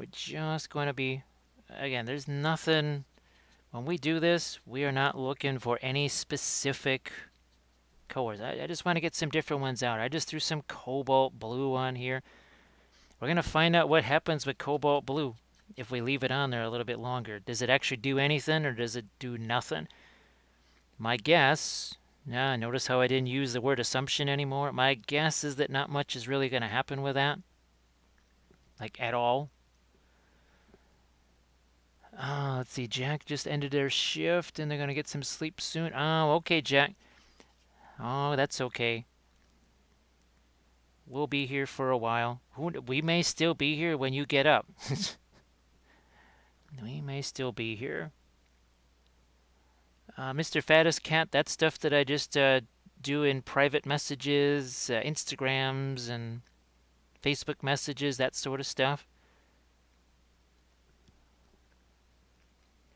we're just going to be, again, there's nothing, when we do this, we are not looking for any specific colors. I just want to get some different ones out. I just threw some cobalt blue on here. We're going to find out what happens with cobalt blue if we leave it on there a little bit longer. Does it actually do anything or does it do nothing? My guess, notice how I didn't use the word assumption anymore. My guess is that not much is really going to happen with that. Like at all. Let's see, Jack just ended their shift and they're going to get some sleep soon. Oh, okay, Jack. Oh, that's okay. We'll be here for a while. We may still be here when you get up. We may still be here. Mr. Fattest Cat, that's stuff that I just do in private messages, Instagrams, and Facebook messages, that sort of stuff.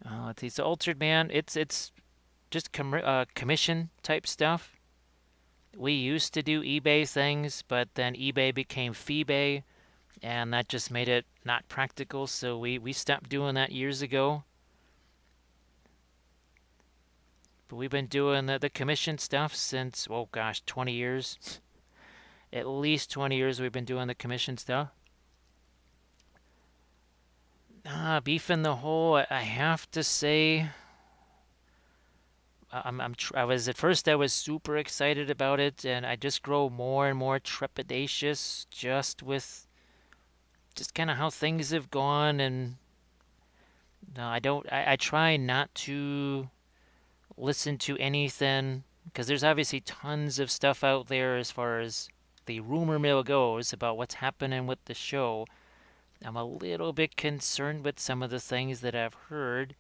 Let's see. So Altered Man, it's just commission type stuff. We used to do eBay things, but then eBay became Feebay, and that just made it not practical, so we stopped doing that years ago. But we've been doing the commission stuff since, oh gosh, 20 years. At least 20 years we've been doing the commission stuff. Beef in the hole, I have to say, I was at first I was super excited about it, and I just grow more and more trepidatious just with just kind of how things have gone. And no, I try not to listen to anything because there's obviously tons of stuff out there as far as the rumor mill goes about what's happening with the show. I'm a little bit concerned with some of the things that I've heard,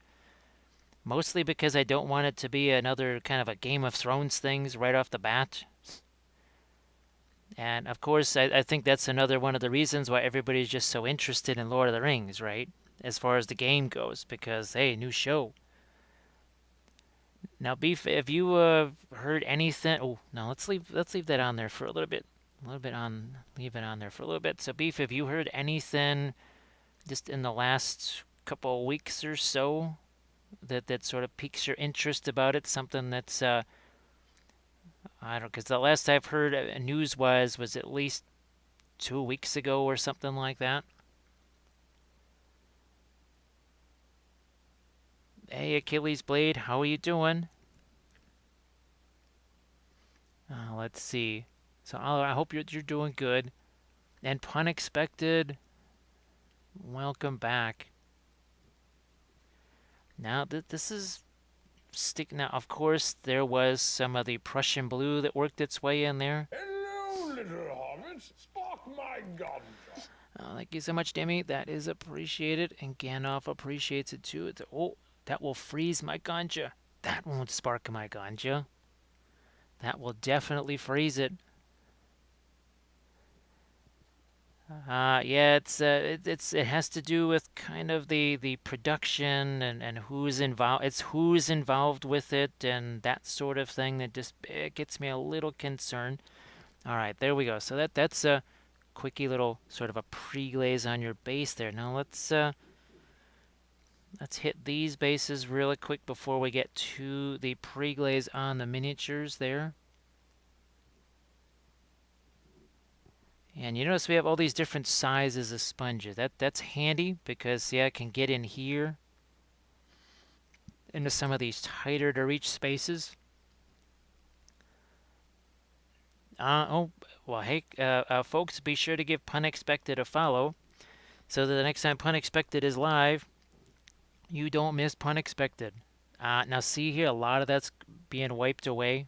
mostly because I don't want it to be another kind of a Game of Thrones things right off the bat. And of course, I think that's another one of the reasons why everybody's just so interested in Lord of the Rings, right? As far as the game goes, because hey, new show. Now, Beef, have you heard anything? Oh, no, let's leave that on there for a little bit. Leave it on there for a little bit. So, Beef, have you heard anything just in the last couple of weeks or so that sort of piques your interest about it? Something that's I don't know, because the last I've heard news-wise was at least 2 weeks ago or something like that. Hey, Achilles Blade, how are you doing? Let's see. So I hope you're doing good. And Pun Expected, welcome back. Now this is stick. Now of course there was some of the Prussian blue that worked its way in there. Hello, little hobbit. Spark my ganja. Thank you so much, Demi. That is appreciated, and Gandalf appreciates it too. Oh, that will freeze my ganja. That won't spark my ganja. That will definitely freeze it. Yeah, it has to do with kind of the production and who's involved. It's who's involved with it and that sort of thing that just it gets me a little concerned. All right, there we go. So that's a quickie little sort of a pre-glaze on your base there. Now let's hit these bases really quick before we get to the pre-glaze on the miniatures there. And you notice we have all these different sizes of sponges. That's handy because see, I can get in here into some of these tighter to reach spaces. Oh, well, hey, folks, be sure to give Pun Expected a follow so that the next time Pun Expected is live, you don't miss Pun Expected. Now see here, a lot of that's being wiped away.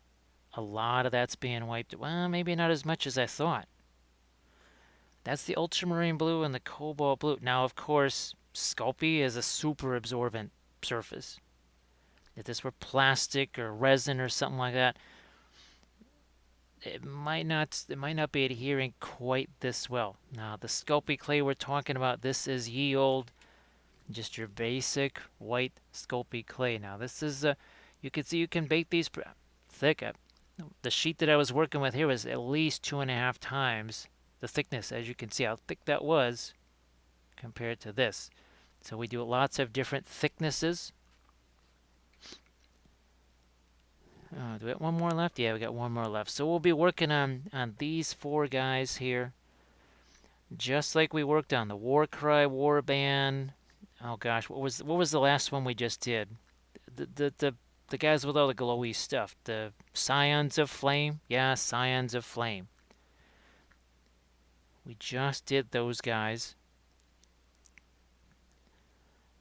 A lot of that's being wiped. Well, maybe not as much as I thought. That's the ultramarine blue and the cobalt blue. Now, of course, Sculpey is a super absorbent surface. If this were plastic or resin or something like that, it might not be adhering quite this well. Now, the Sculpey clay we're talking about, this is ye old, just your basic white Sculpey clay. Now, this is you can see you can bake these thick. The sheet that I was working with here was at least 2.5 times the thickness, as you can see how thick that was. compared to this. So we do lots of different thicknesses. Do we have one more left? Yeah, we got one more left. So we'll be working on these 4 guys here, just like we worked on the Warcry warband. Oh gosh, what was the last one we just did? The guys with all the glowy stuff. The Scions of Flame. Yeah, Scions of Flame. We just did those guys.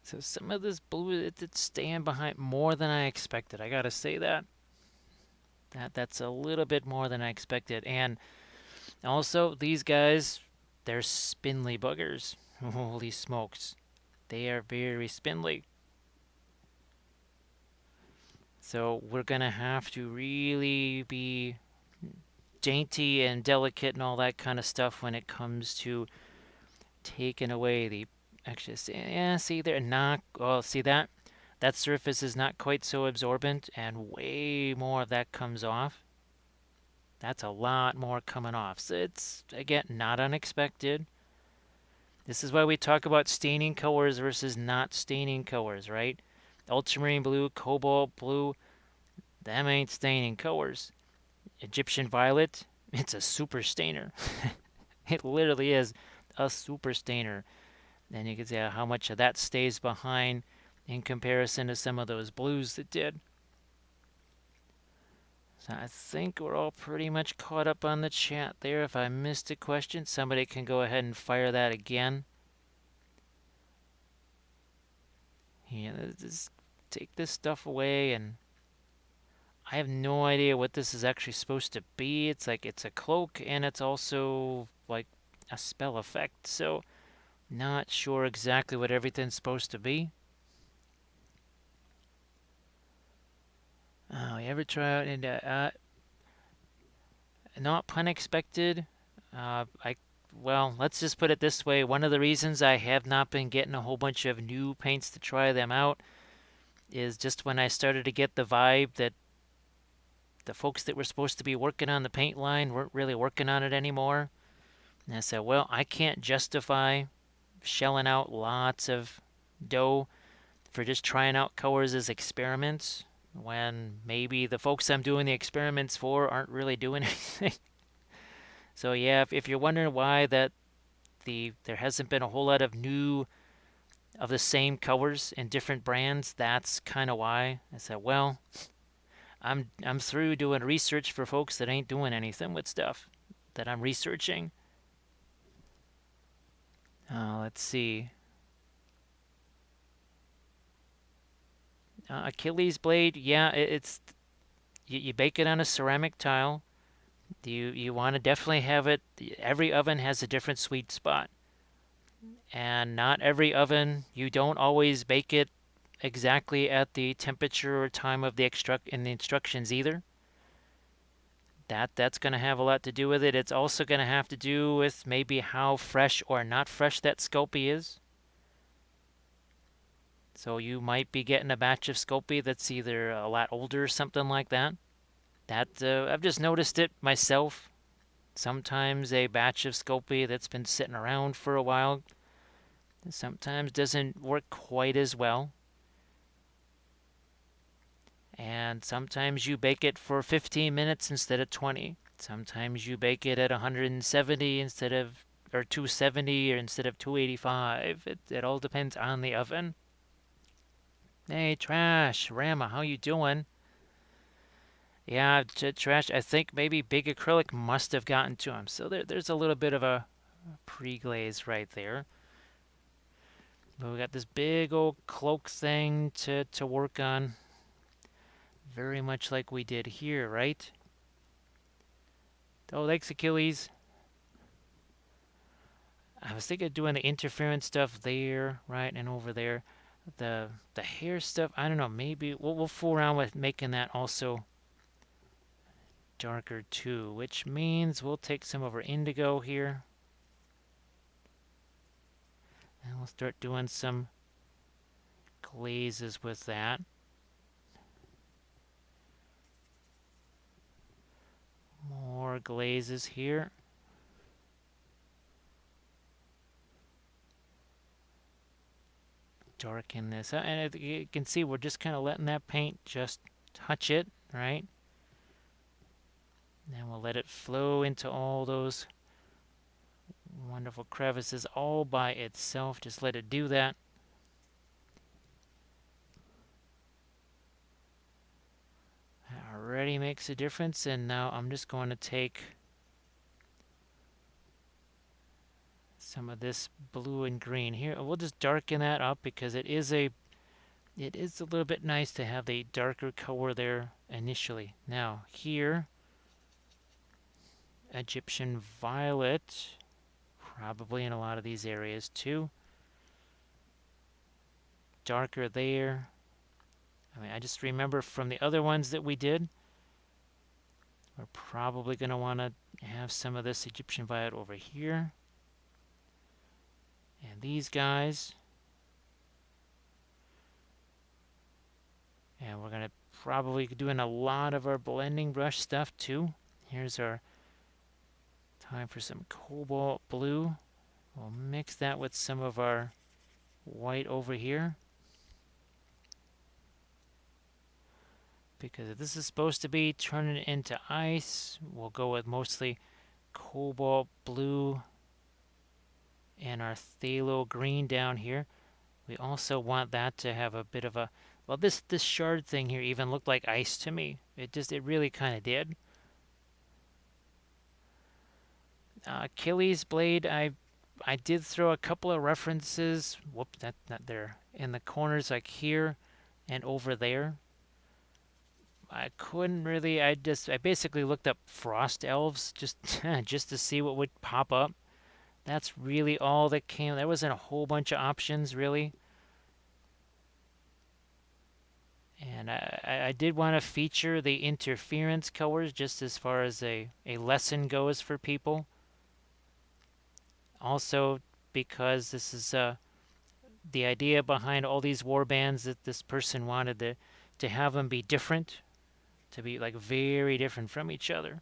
So some of this blue, it did stand behind more than I expected. I gotta say that. That's a little bit more than I expected. And also, these guys, they're spindly buggers. Holy smokes. They are very spindly. So we're going to have to really be dainty and delicate and all that kind of stuff when it comes to taking away the... Actually, yeah, see, they're not... Oh, see that? That surface is not quite so absorbent, and way more of that comes off. That's a lot more coming off. So it's, again, not unexpected. This is why we talk about staining colors versus not staining colors, right? Ultramarine blue, cobalt blue, them ain't staining colors. Egyptian violet, it's a super stainer. It literally is a super stainer. And you can see how much of that stays behind in comparison to some of those blues that did. So I think we're all pretty much caught up on the chat there. If I missed a question, somebody can go ahead and fire that again. Yeah, just take this stuff away, and I have no idea what this is actually supposed to be. It's like it's a cloak, and it's also like a spell effect, so not sure exactly what everything's supposed to be. Oh, you ever try out and not pun expected? Well, let's just put it this way. One of the reasons I have not been getting a whole bunch of new paints to try them out is just when I started to get the vibe that the folks that were supposed to be working on the paint line weren't really working on it anymore. And I said, well, I can't justify shelling out lots of dough for just trying out colors as experiments when maybe the folks I'm doing the experiments for aren't really doing anything. So yeah, if you're wondering why there hasn't been a whole lot of new of the same colors in different brands, that's kind of why. I said, well, I'm through doing research for folks that ain't doing anything with stuff that I'm researching. Let's see. Achilles blade, yeah, it's you bake it on a ceramic tile. You want to definitely have it. Every oven has a different sweet spot, and not every oven. You don't always bake it exactly at the temperature or time of the instructions either. That's going to have a lot to do with it. It's also going to have to do with maybe how fresh or not fresh that Sculpey is. So you might be getting a batch of Sculpey that's either a lot older or something like that. I've just noticed it myself. Sometimes a batch of Sculpey that's been sitting around for a while sometimes doesn't work quite as well. And sometimes you bake it for 15 minutes instead of 20. Sometimes you bake it at 170 instead of, or 270 or instead of 285. It all depends on the oven. Hey, Trash, Rama, how you doing? Yeah, Trash, I think maybe Big Acrylic must have gotten to him. So there's a little bit of a pre-glaze right there. But we got this big old cloak thing to work on. Very much like we did here, right? Oh, thanks, Achilles. I was thinking of doing the interference stuff there, right, and over there. The hair stuff, I don't know, maybe we'll fool around with making that also darker too, which means we'll take some of our indigo here. And we'll start doing some glazes with that. More glazes here. darken this up. And you can see we're just kind of letting that paint just touch it, right? And we'll let it flow into all those wonderful crevices all by itself. Just let it do that. That already makes a difference. And now I'm just going to take some of this blue and green here. We'll just darken that up because it is a little bit nice to have the darker color there initially. Now here, Egyptian violet, probably in a lot of these areas too. Darker there. I mean, I just remember from the other ones that we did, we're probably going to want to have some of this Egyptian violet over here. And these guys. And we're going to probably be doing a lot of our blending brush stuff too. Here's our time for some cobalt blue. We'll mix that with some of our white over here. Because if this is supposed to be turning it into ice, we'll go with mostly cobalt blue and our phthalo green down here. We also want that to have a bit of a, well, this shard thing here even looked like ice to me. It really kind of did. Achilles blade, I did throw a couple of references. Whoop, that's not there. In the corners like here and over there. I couldn't really, I basically looked up frost elves just just to see what would pop up. That's really all that came. There wasn't a whole bunch of options really. And I did want to feature the interference colors just as far as a lesson goes for people. Also because this is the idea behind all these war bands, that this person wanted to have them be different, to be like very different from each other.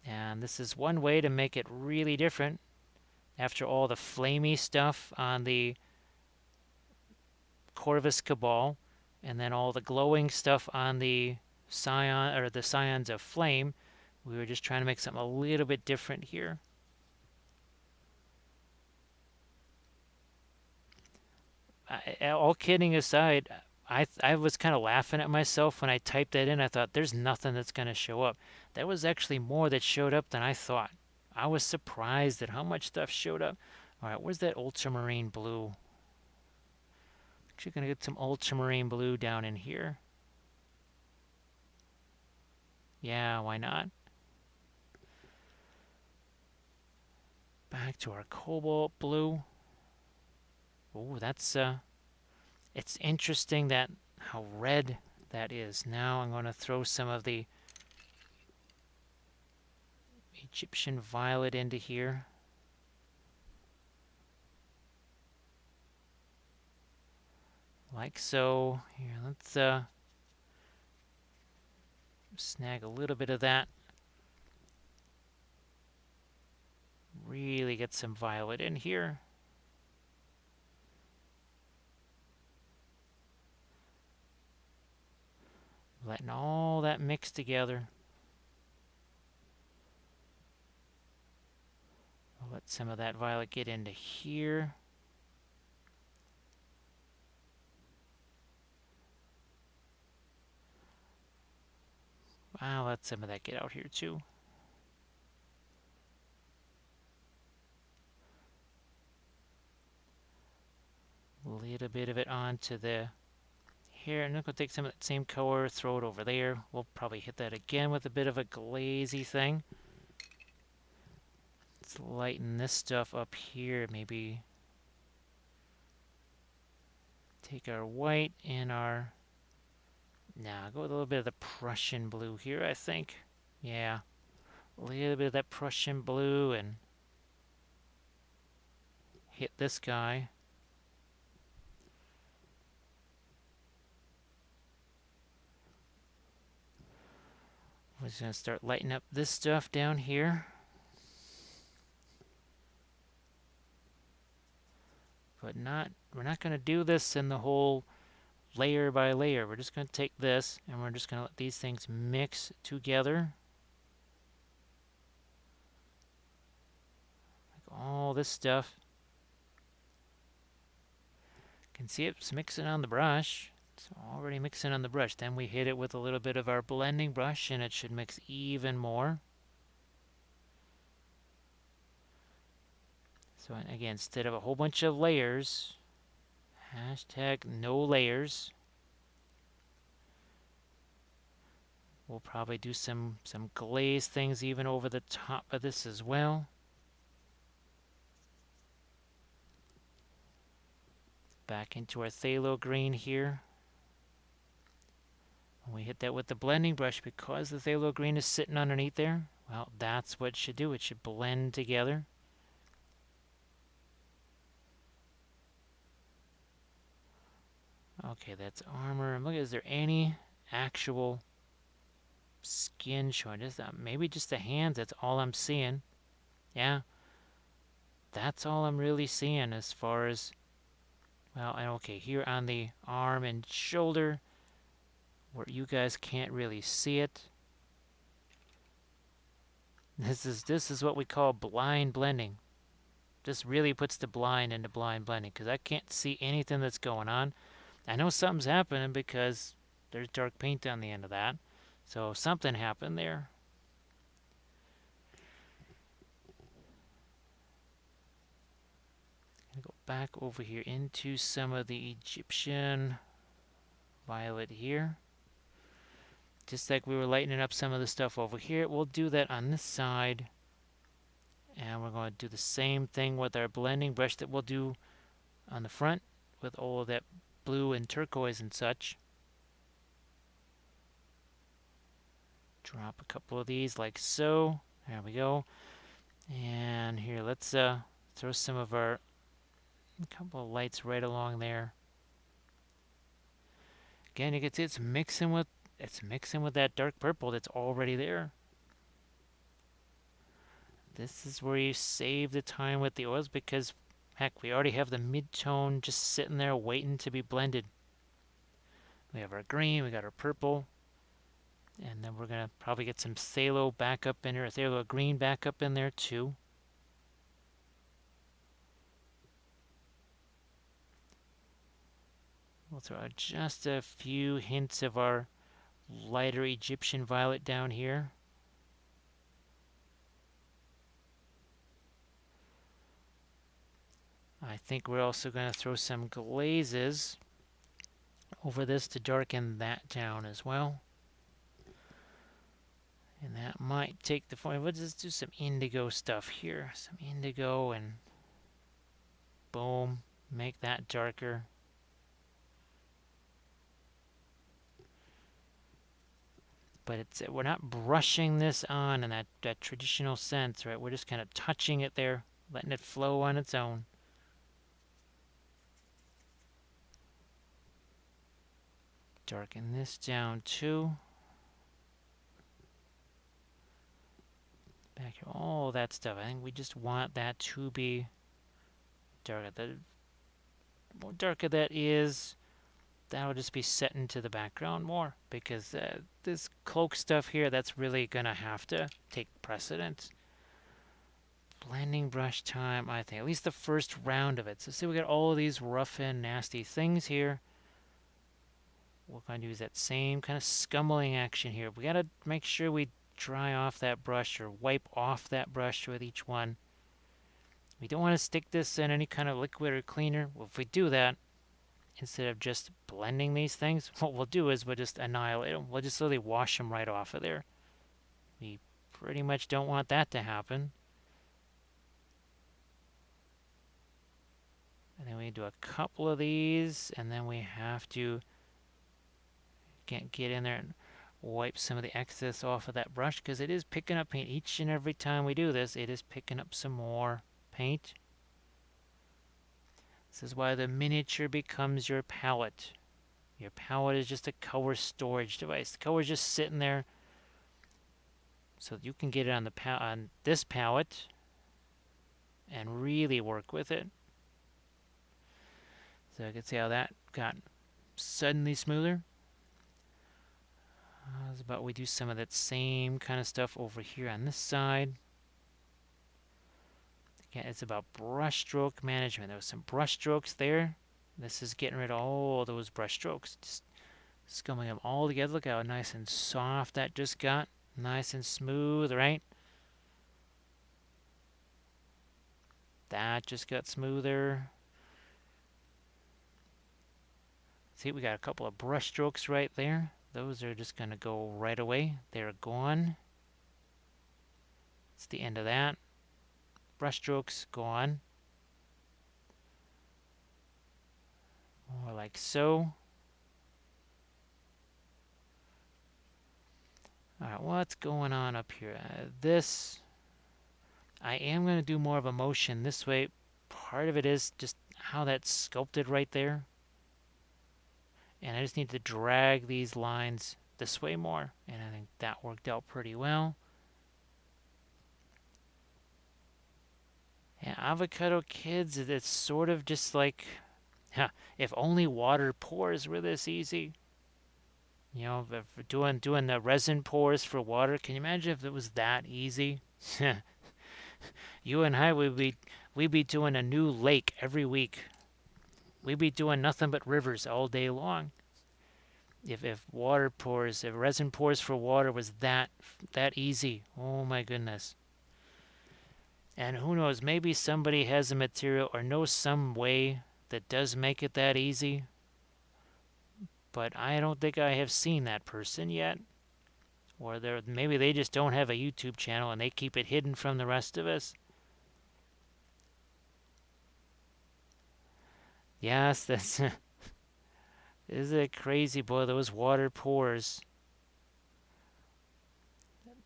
And this is one way to make it really different. After all the flamey stuff on the Corvus Cabal, and then all the glowing stuff on the Scion, or the Scions of Flame, we were just trying to make something a little bit different here. All kidding aside, I was kind of laughing at myself when I typed that in. I thought, there's nothing that's going to show up. There was actually more that showed up than I thought. I was surprised at how much stuff showed up. All right, where's that ultramarine blue? Actually going to get some ultramarine blue down in here. Yeah, why not? Back to our cobalt blue. Oh, that's it's interesting that how red that is. Now I'm going to throw some of the Egyptian violet into here. Like so. Here, let's snag a little bit of that. Really get some violet in here. Letting all that mix together. I'll let some of that violet get into here. I'll let some of that get out here too. A little bit of it onto the here, and I'm going to take some of that same color, throw it over there. We'll probably hit that again with a bit of a glazy thing. Let's lighten this stuff up here, maybe. Take our white and our... Now, go with a little bit of the Prussian blue here, I think. Yeah, a little bit of that Prussian blue and hit this guy. We're just going to start lighting up this stuff down here. Go but we're not going to do this in the whole layer by layer. We're just going to take this and we're just going to let these things mix together. Like all this stuff. You can see it's mixing on the brush. It's already mixing on the brush. Then we hit it with a little bit of our blending brush and it should mix even more. So again, instead of a whole bunch of layers, hashtag no layers. We'll probably do some glaze things even over the top of this as well. Back into our phthalo green here. When we hit that with the blending brush, because the phthalo green is sitting underneath there, well, that's what it should do. It should blend together. Okay, that's armor. And look, is there any actual skin showing? Just maybe just the hands. That's all I'm seeing. Yeah, that's all I'm really seeing as far as, well, and okay, here on the arm and shoulder, where you guys can't really see it. This is what we call blind blending. This really puts the blind into blind blending because I can't see anything that's going on. I know something's happening because there's dark paint on the end of that. So something happened there. I'm gonna go back over here into some of the Egyptian violet here. Just like we were lightening up some of the stuff over here, we'll do that on this side. And we're going to do the same thing with our blending brush that we'll do on the front with all of that blue and turquoise and such. Drop a couple of these like so. There we go. And here, let's throw some of our, a couple of lights right along there. Again, you can see it's mixing with that dark purple that's already there. This is where you save the time with the oils because, heck, we already have the mid-tone just sitting there waiting to be blended. We have our green, we got our purple, and then we're going to probably get some phthalo back up in there, phthalo green back up in there too. We'll throw out just a few hints of our lighter Egyptian violet down here. I think we're also going to throw some glazes over this to darken that down as well. And that might take the form. Let's just do some indigo stuff here. Some indigo and boom, make that darker. But we're not brushing this on in that traditional sense, right? We're just kind of touching it there, letting it flow on its own. Darken this down too. Back here, all that stuff. I think we just want that to be darker. The more darker that is, that'll just be set into the background more because this cloak stuff here, that's really gonna have to take precedence. Blending brush time, I think, at least the first round of it. So see, we got all of these rough and nasty things here. We're going to use that same kind of scumbling action here. We got to make sure we dry off that brush or wipe off that brush with each one. We don't want to stick this in any kind of liquid or cleaner. Well, if we do that, instead of just blending these things, what we'll do is we'll just annihilate them. We'll just slowly wash them right off of there. We pretty much don't want that to happen. And then we do a couple of these, and then we have to get in there and wipe some of the excess off of that brush because it is picking up paint. Each and every time we do this, it is picking up some more paint. This is why the miniature becomes your palette. Your palette is just a color storage device. The color is just sitting there so you can get it on on this palette and really work with it. So I can see how that got suddenly smoother. How's about we do some of that same kind of stuff over here on this side. Again, it's about brush stroke management. There was some brush strokes there. This is getting rid of all those brush strokes. Just scumming them all together. Look how nice and soft that just got. Nice and smooth, right? That just got smoother. See, we got a couple of brush strokes right there. Those are just going to go right away. They're gone. It's the end of that. Brush strokes gone. More like so. Alright, what's going on up here? This, I am going to do more of a motion this way. Part of it is just how that's sculpted right there. And I just need to drag these lines this way more. And I think that worked out pretty well. Yeah, Avocado Kids, it's sort of just like, if only water pours were this easy. You know, if doing the resin pours for water. Can you imagine if it was that easy? You and I we'd be doing a new lake every week. We'd be doing nothing but rivers all day long. If water pours, if resin pours for water was that easy. Oh my goodness. And who knows, maybe somebody has a material or knows some way that does make it that easy. But I don't think I have seen that person yet. Or maybe they just don't have a YouTube channel and they keep it hidden from the rest of us. Yes, that's is it crazy, boy, those water pours.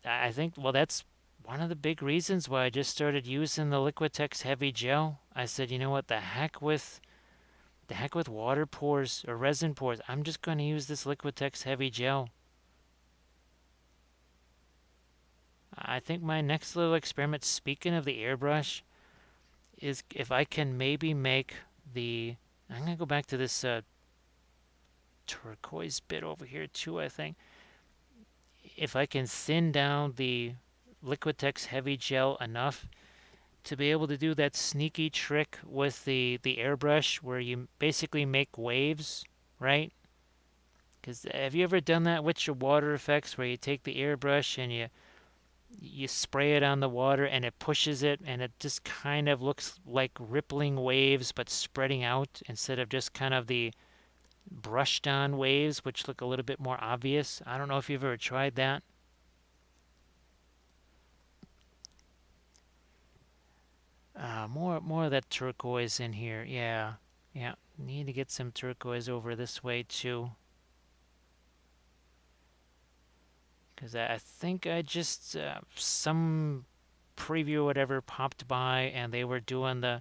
I think, well, that's one of the big reasons why I just started using the Liquitex Heavy Gel. I said, you know what, the heck with water pours or resin pours. I'm just going to use this Liquitex Heavy Gel. I think my next little experiment, speaking of the airbrush, is if I can maybe make the... I'm going to go back to this turquoise bit over here too, I think. If I can thin down the Liquitex Heavy Gel enough to be able to do that sneaky trick with the airbrush where you basically make waves, right? Because have you ever done that with your water effects where you take the airbrush and you spray it on the water and it pushes it and it just kind of looks like rippling waves but spreading out instead of just kind of the brushed on waves which look a little bit more obvious? I don't know if you've ever tried that. More of that turquoise in here. Yeah. Need to get some turquoise over this way too. Because I think I just some preview or whatever popped by and they were doing the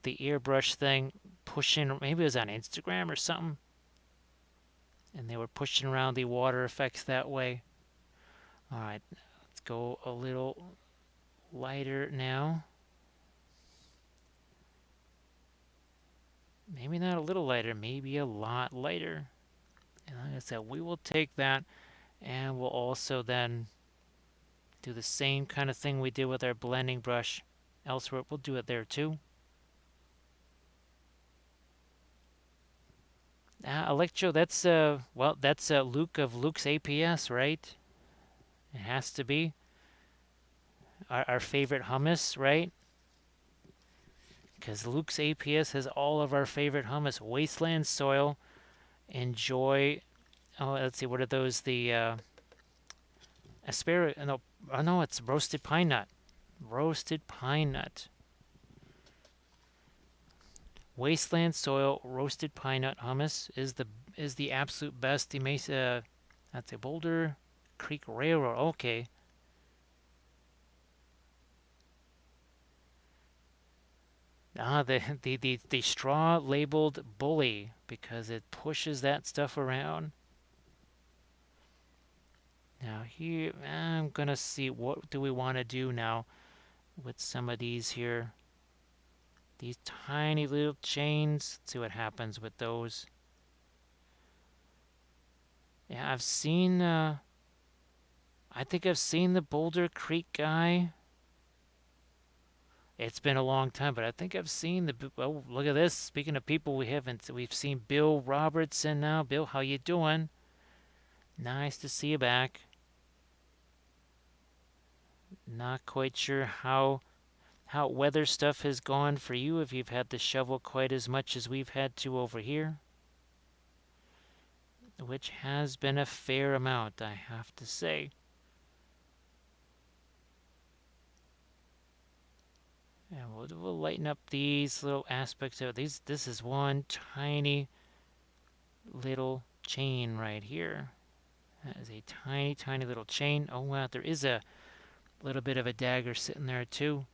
airbrush thing, pushing, maybe it was on Instagram or something, and they were pushing around the water effects that way. All right, let's go a little lighter now. Maybe not a little lighter, maybe a lot lighter. And like I said, we will take that and we'll also then do the same kind of thing we did with our blending brush elsewhere. We'll do it there too. Electro, that's well, that's Luke of Luke's APS, right? It has to be our favorite hummus, right? Because Luke's APS has all of our favorite hummus. Wasteland soil. Enjoy. Oh, let's see. What are those? The asparagus. No, oh no, it's roasted pine nut. Roasted pine nut. Wasteland soil roasted pine nut hummus is the absolute best. The Mesa, that's a Boulder Creek Railroad. Okay. The straw labeled bully because it pushes that stuff around. Now here, I'm gonna see what do we want to do now with some of these here. These tiny little chains. Let's see what happens with those. Yeah, I've seen, I think I've seen the Boulder Creek guy. It's been a long time, but I think I've seen the, oh, look at this. Speaking of people we've seen Bill Robertson now. Bill, how you doing? Nice to see you back. Not quite sure how weather stuff has gone for you, if you've had to shovel quite as much as we've had to over here, which has been a fair amount, I have to say. And we'll lighten up these little aspects of these. This is one tiny little chain right here. That is a tiny, tiny little chain. Oh wow, there is a little bit of a dagger sitting there too.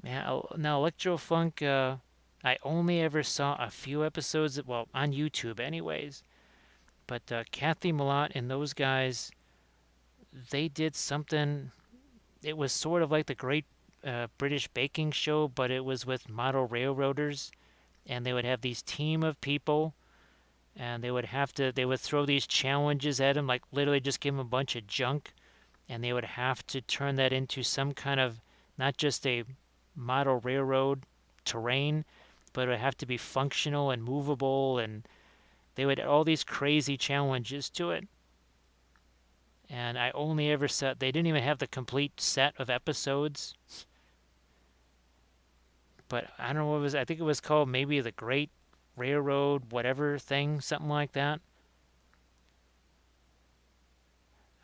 Now Electrofunk, I only ever saw a few episodes, well, on YouTube anyways. But Kathy Malott and those guys, they did something. It was sort of like the Great British Baking Show, but it was with model railroaders. And they would have these team of people, and they would throw these challenges at them, like literally just give them a bunch of junk, and they would have to turn that into some kind of, not just a model railroad terrain, but it would have to be functional and movable, and they would all these crazy challenges to it. And I only ever saw, they didn't even have the complete set of episodes, but I don't know what it was. I think it was called maybe the Great Railroad whatever thing, something like that.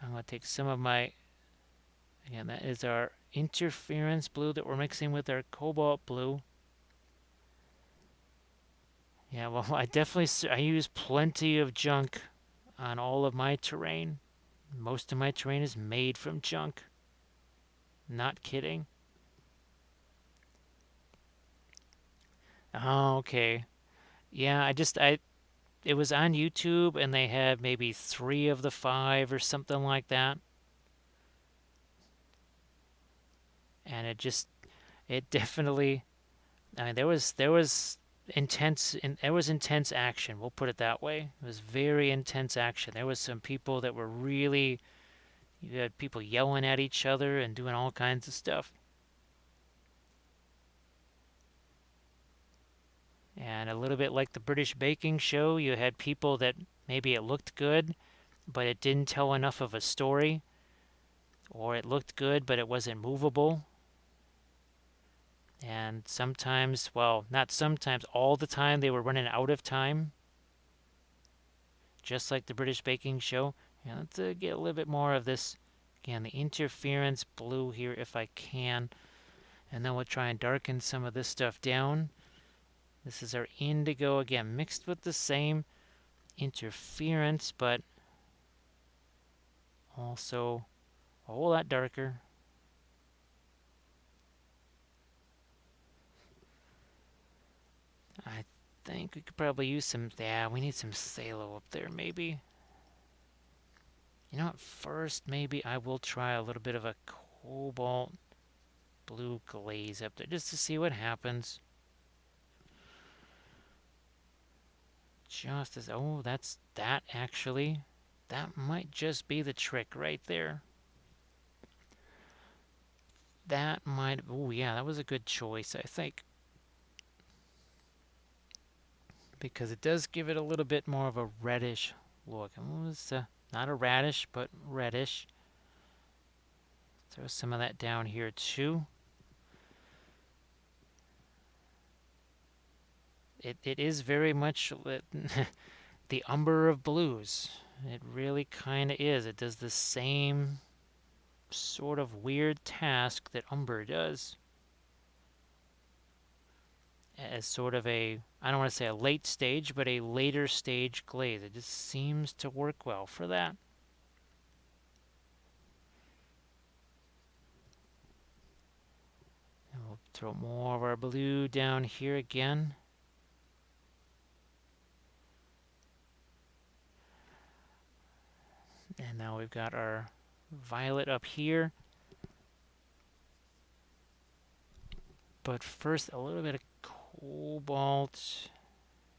I'm going to take some of my, again, that is our interference blue that we're mixing with our cobalt blue. Yeah, well, I use plenty of junk on all of my terrain. Most of my terrain is made from junk. Not kidding. Oh, okay. Yeah, it was on YouTube, and they had maybe 3 of the 5 or something like that. And it definitely, I mean, there was intense action. We'll put it that way. It was very intense action. There was some people that were really, you had people yelling at each other and doing all kinds of stuff. And a little bit like the British Baking Show, you had people that maybe it looked good, but it didn't tell enough of a story, or it looked good, but it wasn't movable. And sometimes, well, not sometimes, all the time, they were running out of time, just like the British Baking Show. And let's get a little bit more of this. Again, the interference blue here if I can. And then we'll try and darken some of this stuff down. This is our indigo, again, mixed with the same interference, but also a whole lot darker. I think we could probably use some, yeah, we need some Salo up there maybe. You know what, first maybe I will try a little bit of a cobalt blue glaze up there just to see what happens. Just as, oh, that's that actually. That might just be the trick right there. That might, oh yeah, that was a good choice, I think. Because it does give it a little bit more of a reddish look. It was not a radish, but reddish. Throw some of that down here too. It is very much the Umber of blues. It really kind of is. It does the same sort of weird task that Umber does. As sort of a, I don't want to say a late stage, but a later stage glaze. It just seems to work well for that. And we'll throw more of our blue down here again. And now we've got our violet up here. But first, a little bit of cobalt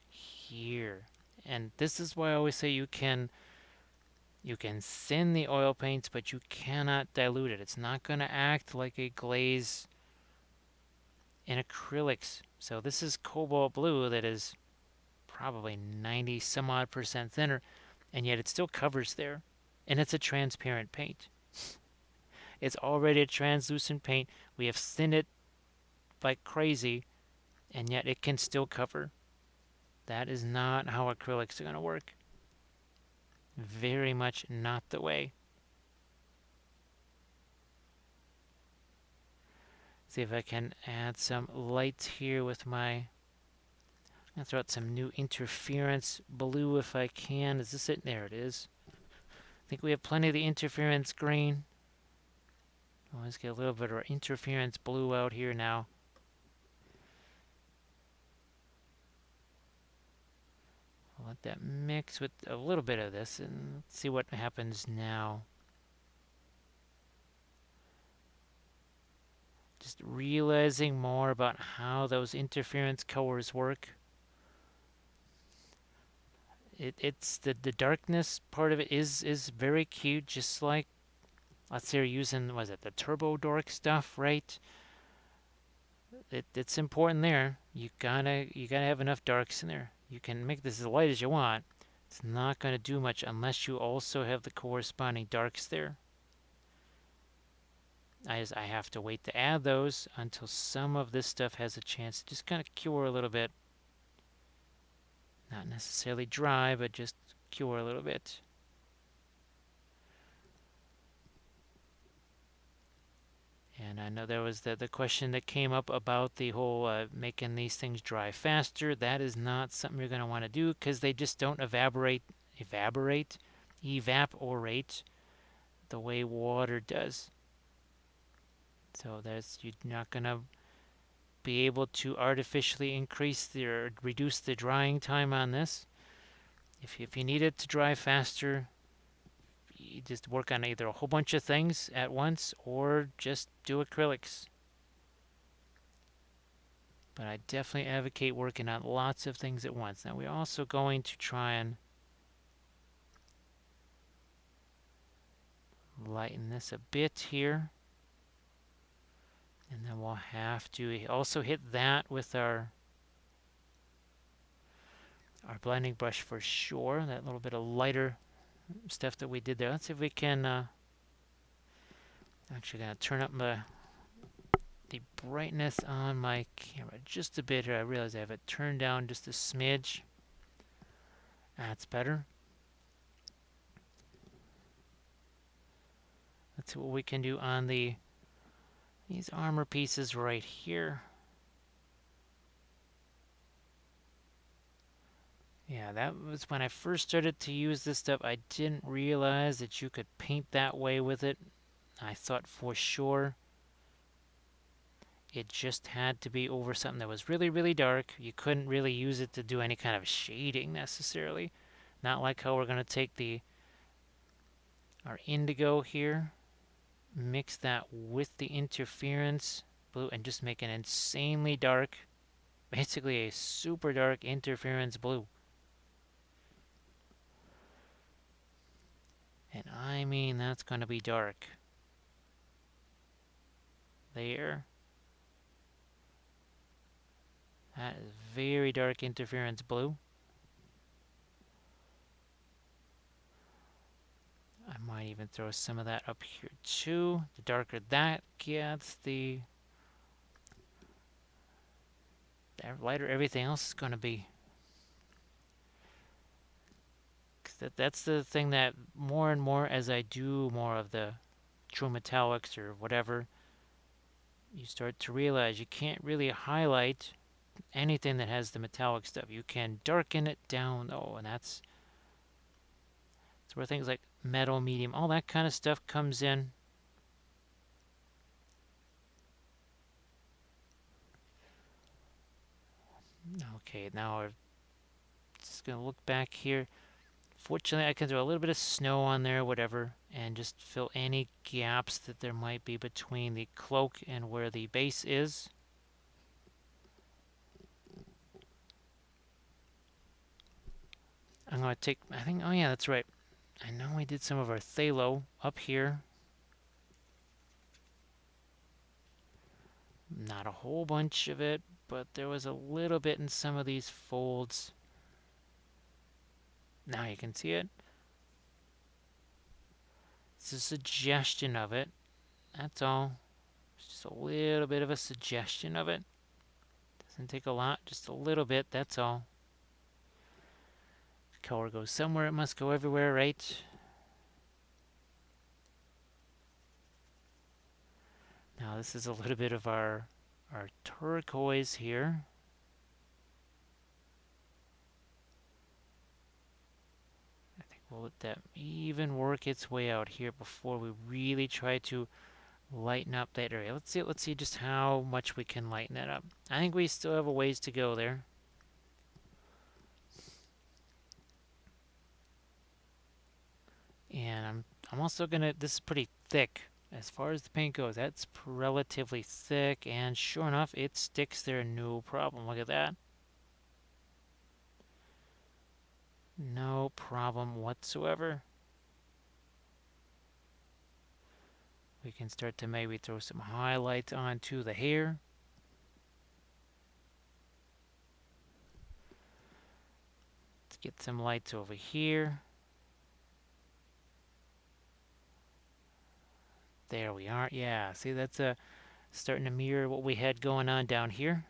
here. And this is why I always say you can thin the oil paints, but you cannot dilute it. It's not going to act like a glaze in acrylics. So this is cobalt blue that is probably 90 some odd percent thinner, and yet it still covers there. And it's a transparent paint. It's already a translucent paint. We have thinned it like crazy, and yet it can still cover. That is not how acrylics are going to work. Very much not the way. See if I can add some lights here with my... I'm going to throw out some new interference blue if I can. Is this it? There it is. I think we have plenty of the interference green. Let's get a little bit of our interference blue out here now. I'll let that mix with a little bit of this and let's see what happens now. Just realizing more about how those interference colors work. It's the darkness part of it is very cute, just like, let's say you're using, was it the turbo dork stuff, right? It's important there. You gotta have enough darks in there. You can make this as light as you want. It's not going to do much unless you also have the corresponding darks there. I have to wait to add those until some of this stuff has a chance to just kind of cure a little bit. Not necessarily dry, but just cure a little bit. And I know there was the question that came up about the whole making these things dry faster. That is not something you're going to want to do because they just don't evaporate the way water does. So you're not going to be able to artificially reduce the drying time on this. If you need it to dry faster, you just work on either a whole bunch of things at once or just do acrylics. But I definitely advocate working on lots of things at once. Now we're also going to try and lighten this a bit here. And then we'll have to also hit that with our blending brush for sure. That little bit of lighter stuff that we did there. Let's see if we can actually gonna turn up the brightness on my camera just a bit here. I realize I have it turned down just a smidge. That's better. Let's see what we can do on these armor pieces right here. Yeah, that was when I first started to use this stuff. I didn't realize that you could paint that way with it. I thought for sure it just had to be over something that was really, really dark. You couldn't really use it to do any kind of shading necessarily. Not like how we're going to take our indigo here, mix that with the interference blue, and just make an insanely dark, basically a super dark interference blue. And I mean, that's going to be dark. There. That is very dark interference blue. I might even throw some of that up here too. The darker that gets, the lighter everything else is going to be. That's the thing that more and more as I do more of the true metallics or whatever, you start to realize you can't really highlight anything that has the metallic stuff. You can darken it down though, and that's where things like metal, medium, all that kind of stuff comes in. Okay, now I'm just going to look back here. Fortunately, I can throw a little bit of snow on there, whatever, and just fill any gaps that there might be between the cloak and where the base is. I'm going to take, I think, oh yeah, that's right. I know we did some of our phthalo up here. Not a whole bunch of it, but there was a little bit in some of these folds. Now you can see it. It's a suggestion of it. That's all. It's just a little bit of a suggestion of it. Doesn't take a lot, just a little bit, that's all. Color goes somewhere, it must go everywhere, right? Now this is a little bit of our turquoise here. I think we'll let that even work its way out here before we really try to lighten up that area. Let's see just how much we can lighten that up. I think we still have a ways to go there. And I'm also gonna, this is pretty thick as far as the paint goes. That's relatively thick, and sure enough, it sticks there, no problem. Look at that. No problem whatsoever. We can start to maybe throw some highlights onto the hair. Let's get some lights over here. There we are. Yeah, see, that's starting to mirror what we had going on down here.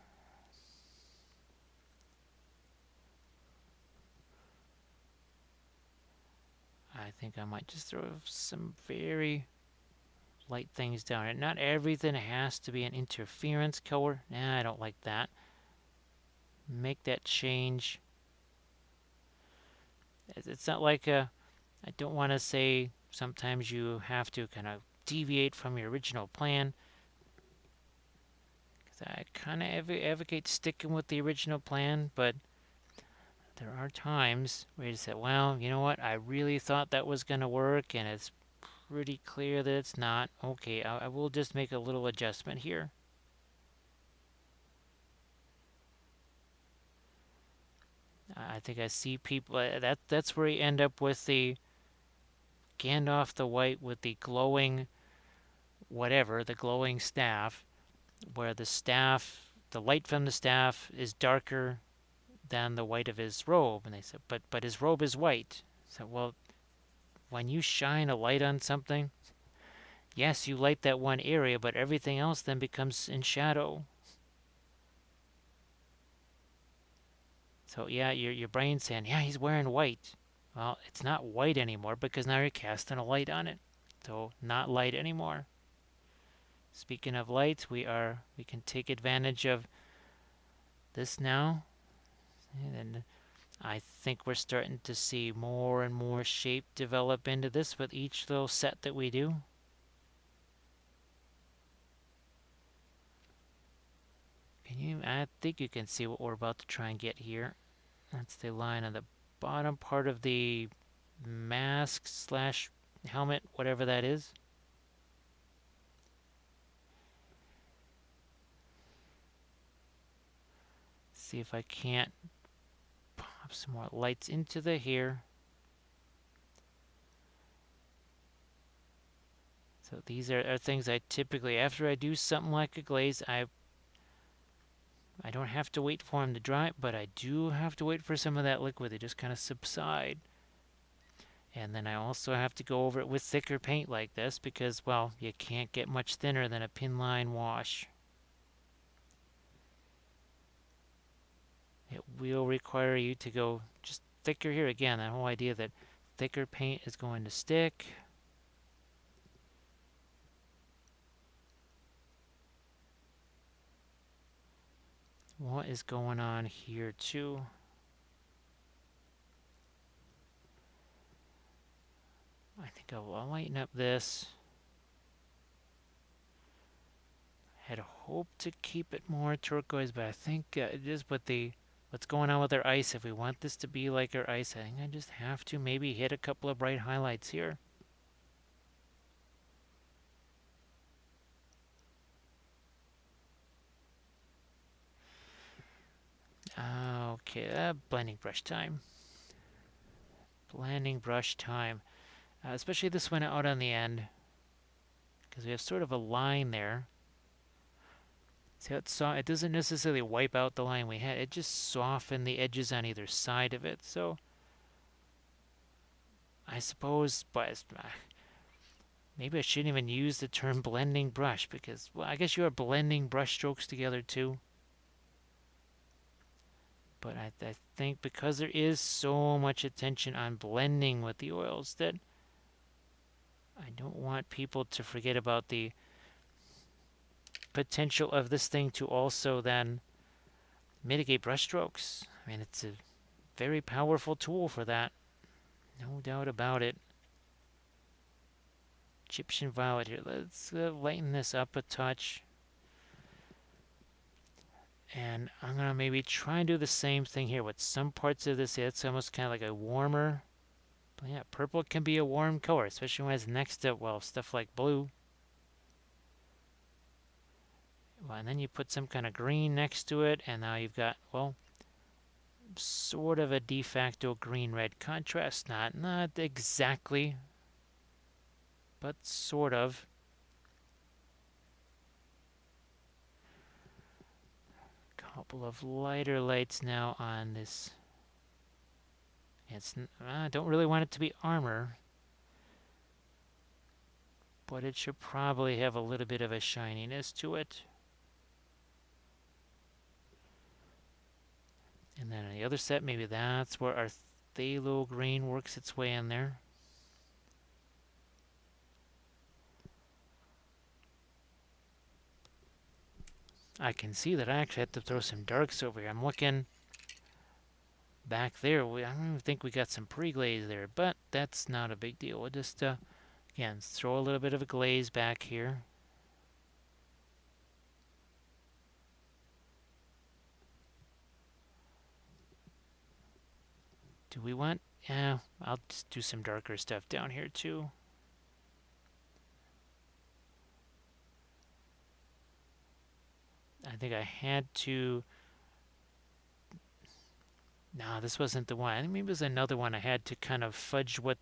I think I might just throw some very light things down. And not everything has to be an interference color. Nah, I don't like that. Make that change. It's not like I don't want to say sometimes you have to kind of deviate from your original plan. Because I kind of advocate sticking with the original plan, but there are times where you say, well, you know what, I really thought that was going to work, and it's pretty clear that it's not. Okay, I will just make a little adjustment here. I think I see people, that's where you end up with the Gandalf the White with the glowing whatever, the glowing staff, where the light from the staff is darker than the white of his robe. And they said, but his robe is white. So, well, when you shine a light on something, yes, you light that one area, but everything else then becomes in shadow. So yeah, your brain's saying, yeah, he's wearing white. Well, it's not white anymore because now you're casting a light on it. So not light anymore. Speaking of lights, we can take advantage of this now. And I think we're starting to see more and more shape develop into this with each little set that we do. I think you can see what we're about to try and get here. That's the line on the bottom part of the mask slash helmet, whatever that is. See if I can't pop some more lights into the hair. So these are things I typically, after I do something like a glaze, I don't have to wait for them to dry, but I do have to wait for some of that liquid to just kind of subside. And then I also have to go over it with thicker paint like this because, well, you can't get much thinner than a pin line wash. It will require you to go just thicker here. Again, that whole idea that thicker paint is going to stick. What is going on here too? I think I'll lighten up this. I had hoped to keep it more turquoise, but I think just with what's going on with our ice, if we want this to be like our ice, I think I just have to maybe hit a couple of bright highlights here. Okay, blending brush time. Blending brush time. Especially this one out on the end. Because we have sort of a line there. See how it doesn't necessarily wipe out the line we had. It just softened the edges on either side of it. So I suppose, but maybe I shouldn't even use the term blending brush because, well, I guess you are blending brush strokes together too. But I think because there is so much attention on blending with the oils that I don't want people to forget about the potential of this thing to also then mitigate brush strokes. I mean, it's a very powerful tool for that. No doubt about it. Egyptian violet here. Let's lighten this up a touch. And I'm going to maybe try and do the same thing here with some parts of this. It's almost kind of like a warmer. But yeah, purple can be a warm color, especially when it's next to, well, stuff like blue. Well, and then you put some kind of green next to it, and now you've got, well, sort of a de facto green-red contrast. Not exactly, but sort of. Couple of lighter lights now on this. I don't really want it to be armor, but it should probably have a little bit of a shininess to it. And then on the other set, maybe that's where our phthalo green works its way in there. I can see that I actually have to throw some darks over here. I'm looking back there. I don't even think we got some pre-glaze there, but that's not a big deal. We'll just, again, throw a little bit of a glaze back here. Do we want... Yeah, I'll just do some darker stuff down here too. I think I had to... No, this wasn't the one. I think maybe it was another one. I had to kind of fudge what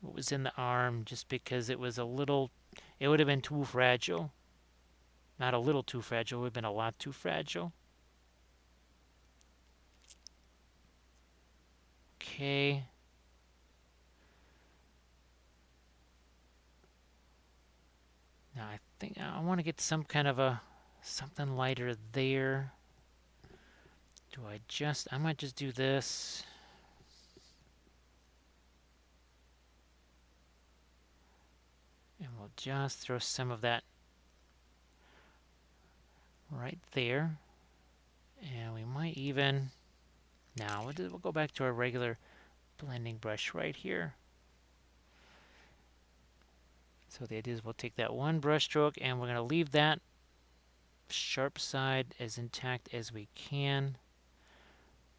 was in the arm just because it was a little... It would have been too fragile. Not a little too fragile. It would have been a lot too fragile. Okay. Now I think I want to get some kind of something lighter there. I might just do this. And we'll just throw some of that right there. And we might even... Now we'll go back to our regular blending brush right here. So the idea is we'll take that one brush stroke and we're going to leave that sharp side as intact as we can.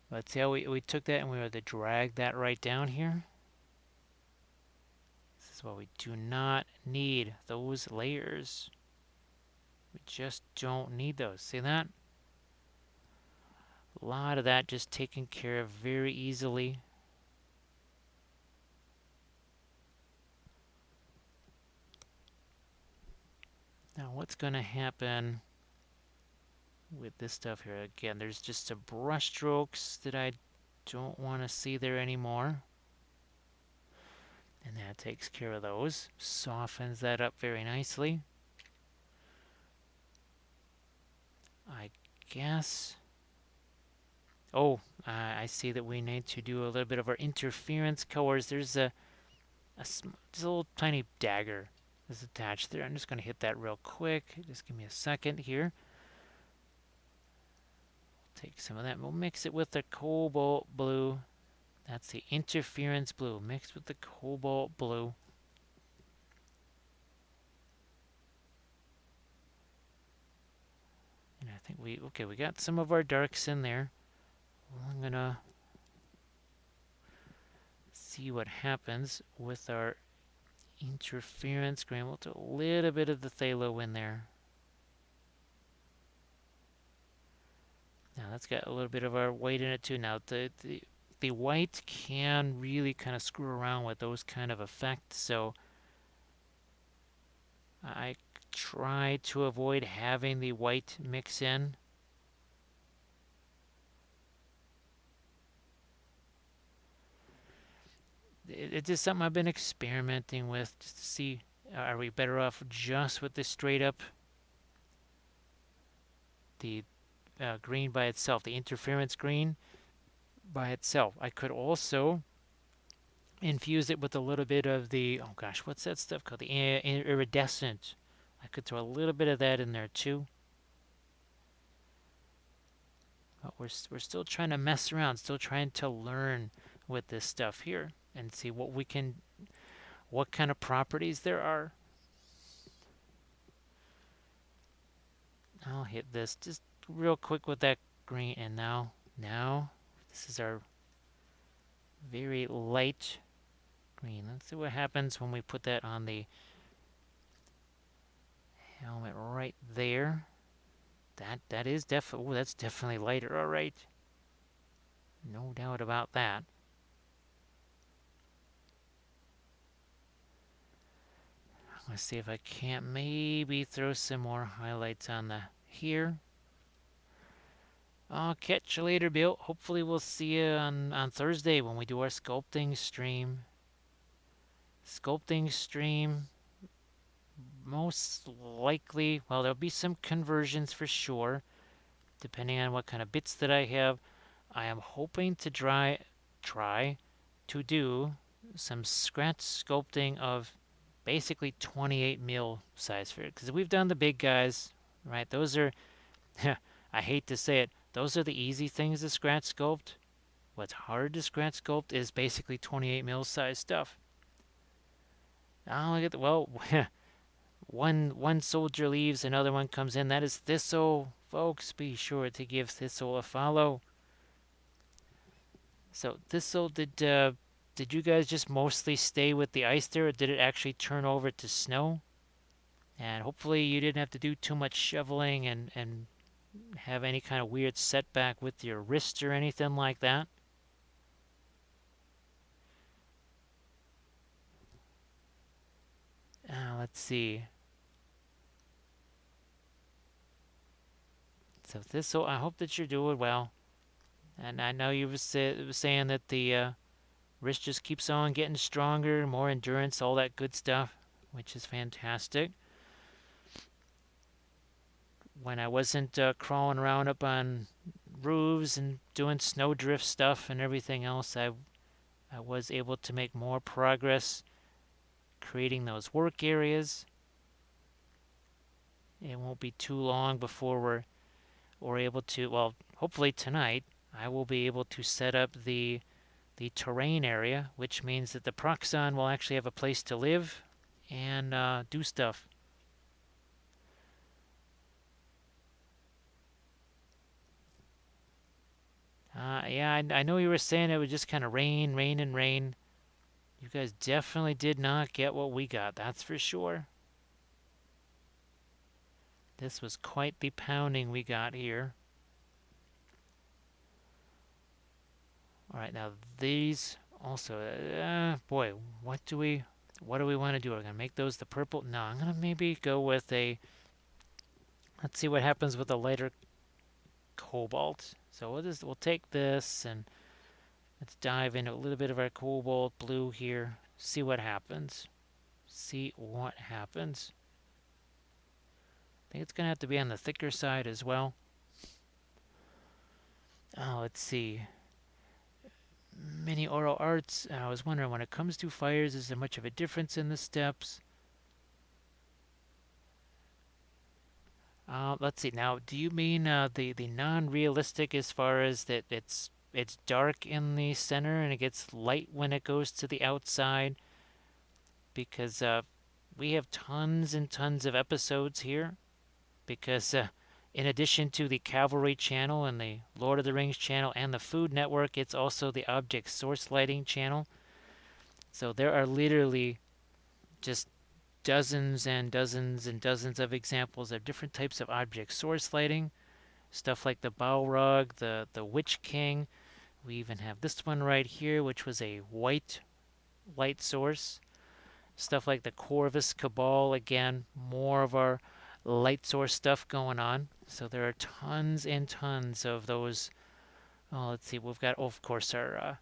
But see how we took that and we were to drag that right down here? This is what we do not need, those layers. We just don't need those. See that? A lot of that just taken care of very easily. Now what's going to happen with this stuff here? Again, there's just some brush strokes that I don't want to see there anymore. And that takes care of those. Softens that up very nicely. I guess... Oh, I see that we need to do a little bit of our interference colors. There's just a little tiny dagger that's attached there. I'm just going to hit that real quick. Just give me a second here. Take some of that. We'll mix it with the cobalt blue. That's the interference blue mixed with the cobalt blue. And I think we got some of our darks in there. I'm going to see what happens with our interference green. We'll do a little bit of the phthalo in there. Now that's got a little bit of our white in it too. Now the the white can really kind of screw around with those kind of effects, so I try to avoid having the white mix in. It's just something I've been experimenting with just to see, are we better off just with the straight up, the green by itself, the interference green by itself. I could also infuse it with a little bit of the, oh gosh, what's that stuff called? The iridescent. I could throw a little bit of that in there too. But we're still trying to mess around, still trying to learn with this stuff here and see what kind of properties there are. I'll hit this just real quick with that green, and now this is our very light green. Let's see what happens when we put that on the helmet right there. That is definitely, that's definitely lighter. All right, no doubt about that. Let's see if I can't maybe throw some more highlights on the here. I'll catch you later, Bill. Hopefully we'll see you on Thursday when we do our sculpting stream. Sculpting stream, most likely, well, there'll be some conversions for sure, depending on what kind of bits that I have. I am hoping to try to do some scratch sculpting of basically 28 mil size for it, because we've done the big guys, right? Those are, I hate to say it, those are the easy things to scratch sculpt. What's hard to scratch sculpt is basically 28 mil size stuff. Oh, look at the, well, one soldier leaves, another one comes in. That is Thistle, folks. Be sure to give Thistle a follow. So Thistle, did you guys just mostly stay with the ice there, or did it actually turn over to snow? And hopefully you didn't have to do too much shoveling and have any kind of weird setback with your wrist or anything like that. Let's see. So Thistle, I hope that you're doing well. And I know you were saying that the wrist just keeps on getting stronger, more endurance, all that good stuff, which is fantastic. When I wasn't crawling around up on roofs and doing snowdrift stuff and everything else, I was able to make more progress creating those work areas. It won't be too long before we're able to, well, hopefully tonight, I will be able to set up the terrain area, which means that the Proxon will actually have a place to live and do stuff. Yeah, I know you were saying it would just kind of rain, rain, and rain. You guys definitely did not get what we got, that's for sure. This was quite the pounding we got here. Alright, now these also, boy, what do we want to do? Are we going to make those the purple? No, I'm going to maybe go with a, let's see what happens with a lighter cobalt. So we'll take this and let's dive into a little bit of our cobalt blue here. See what happens. See what happens. I think it's going to have to be on the thicker side as well. Oh, let's see. Mini oral arts. I was wondering, when it comes to fires, is there much of a difference in the steps? Let's see. Now, do you mean the non-realistic as far as that it's dark in the center and it gets light when it goes to the outside? Because we have tons and tons of episodes here. Because in addition to the Cavalry channel and the Lord of the Rings channel and the Food Network, it's also the Object Source Lighting channel. So there are literally just dozens and dozens and dozens of examples of different types of object source lighting. Stuff like the Balrog, the Witch King, We even have this one right here, which was a white light source. Stuff like the Corvus Cabal, again, more of our light source stuff going on. So there are tons and tons of those. Oh, let's see, we've got, oh, of course, our,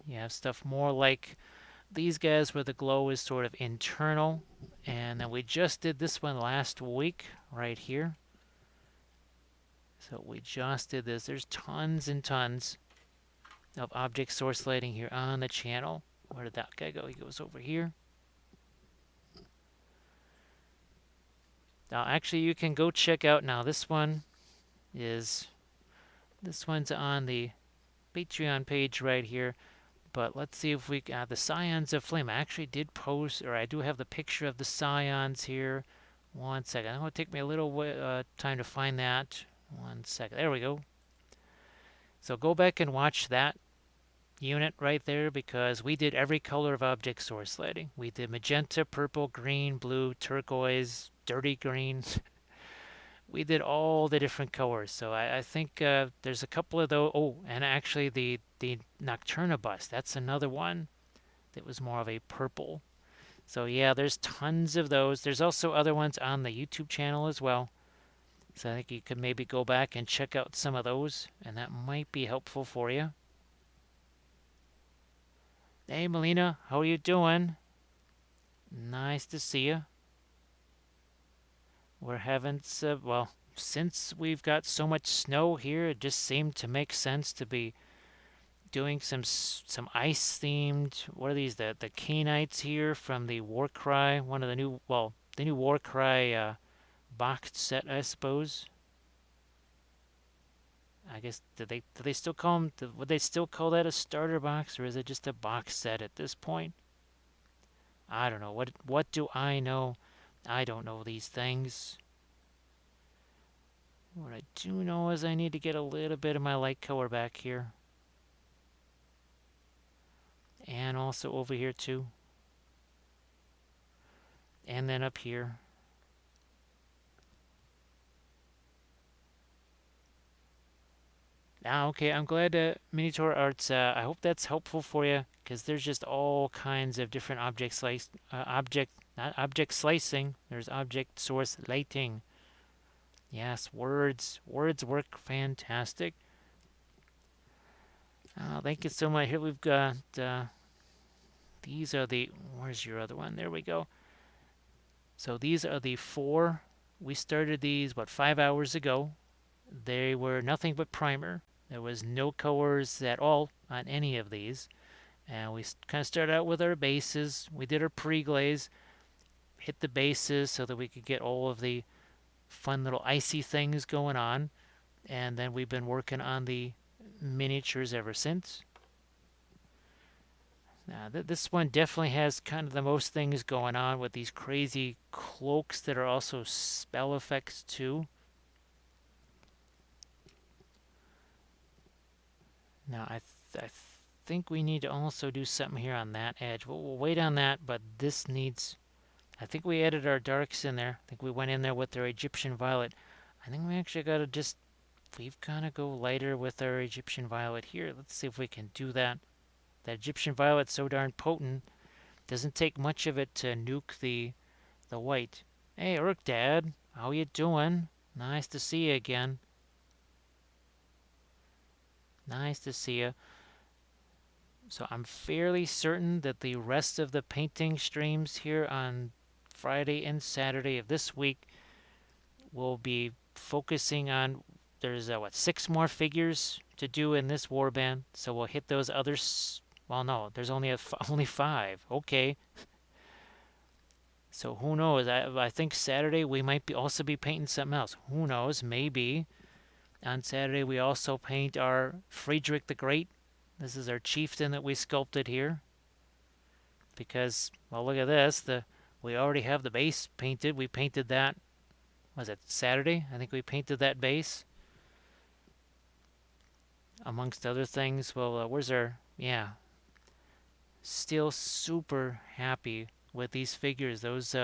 you have stuff more like these guys where the glow is sort of internal. And then we just did this one last week right here. So we just did this. There's tons and tons of object source lighting here on the channel. Where did that guy go? He goes over here. Now, actually, you can go check out now. This one's on the Patreon page right here. But let's see if we the Scions of Flame. I actually did post, or I do have the picture of the Scions here. One second. It's going to take me a little time to find that. One second. There we go. So go back and watch that unit right there because we did every color of object source lighting. We did magenta, purple, green, blue, turquoise, dirty green. We did all the different colors. So I think there's a couple of those. Oh, and actually the Nocturna bus. That's another one that was more of a purple. So yeah, there's tons of those. There's also other ones on the YouTube channel as well. So I think you could maybe go back and check out some of those, and that might be helpful for you. Hey, Melina, how are you doing? Nice to see you. We're having well, since we've got so much snow here, it just seemed to make sense to be doing some ice themed. What are these? The Khanites here from the Warcry, one of the new, well, the new Warcry boxed set, I suppose. I guess do they still call them? Would they still call that a starter box, or is it just a box set at this point? I don't know. What do I know? I don't know these things. What I do know is I need to get a little bit of my light color back here. And also over here too. And then up here. Ah, okay, I'm glad Minotaur Arts, I hope that's helpful for you, because there's just all kinds of different not object slicing, there's object source lighting. Yes, words work fantastic. Thank you so much. Here we've got, these are the, where's your other one? There we go. So these are the 4. We started these, what, 5 hours ago. They were nothing but primer. There was no colors at all on any of these. And we kind of started out with our bases. We did our pre-glaze, hit the bases so that we could get all of the fun little icy things going on. And then we've been working on the miniatures ever since. Now, this one definitely has kind of the most things going on with these crazy cloaks that are also spell effects too. Now, I think we need to also do something here on that edge. We'll wait on that, but this needs... I think we added our darks in there. I think we went in there with our Egyptian violet. I think we actually got to just... We've got to go lighter with our Egyptian violet here. Let's see if we can do that. That Egyptian violet's so darn potent. Doesn't take much of it to nuke the white. Hey, Urkdad, how you doing? Nice to see you again. Nice to see you. So I'm fairly certain that the rest of the painting streams here on Friday and Saturday of this week will be focusing on, there's 6 more figures to do in this warband. So we'll hit those others. Well, no, there's only 5. Okay. So who knows? I think Saturday we might also be painting something else. Who knows? Maybe. On Saturday we also paint our Friedrich the Great. This is our chieftain that we sculpted here. Because, well, look at this. We already have the base painted. We painted that, was it Saturday? I think we painted that base. Amongst other things. Well, where's our... Yeah. Still super happy with these figures. Those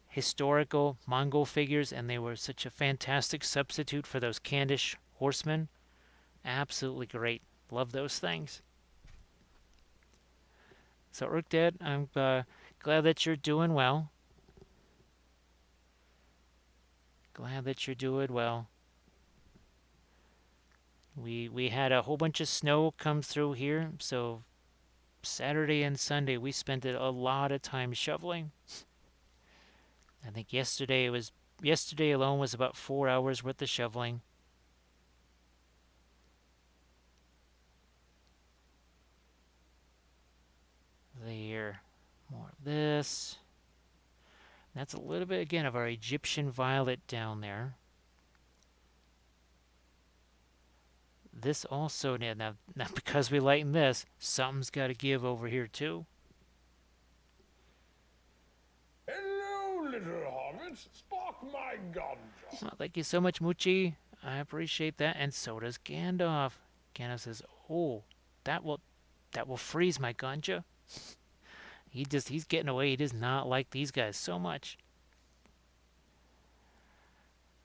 historical Mongol figures, and they were such a fantastic substitute for those Khanite horsemen. Absolutely great. Love those things. So Urkdad, I'm glad that you're doing well. Glad that you're doing well. We had a whole bunch of snow come through here, so Saturday and Sunday we spent a lot of time shoveling. I think yesterday alone was about 4 hours worth of shoveling. There, more of this. That's a little bit again of our Egyptian violet down there. This also now because we lighten this, something's got to give over here too. Hello, little hobbits. Spark my ganja. Well, thank you so much, Moochie. I appreciate that, and so does Gandalf. Gandalf says, "Oh, that will that will freeze my ganja." He's getting away. He does not like these guys so much.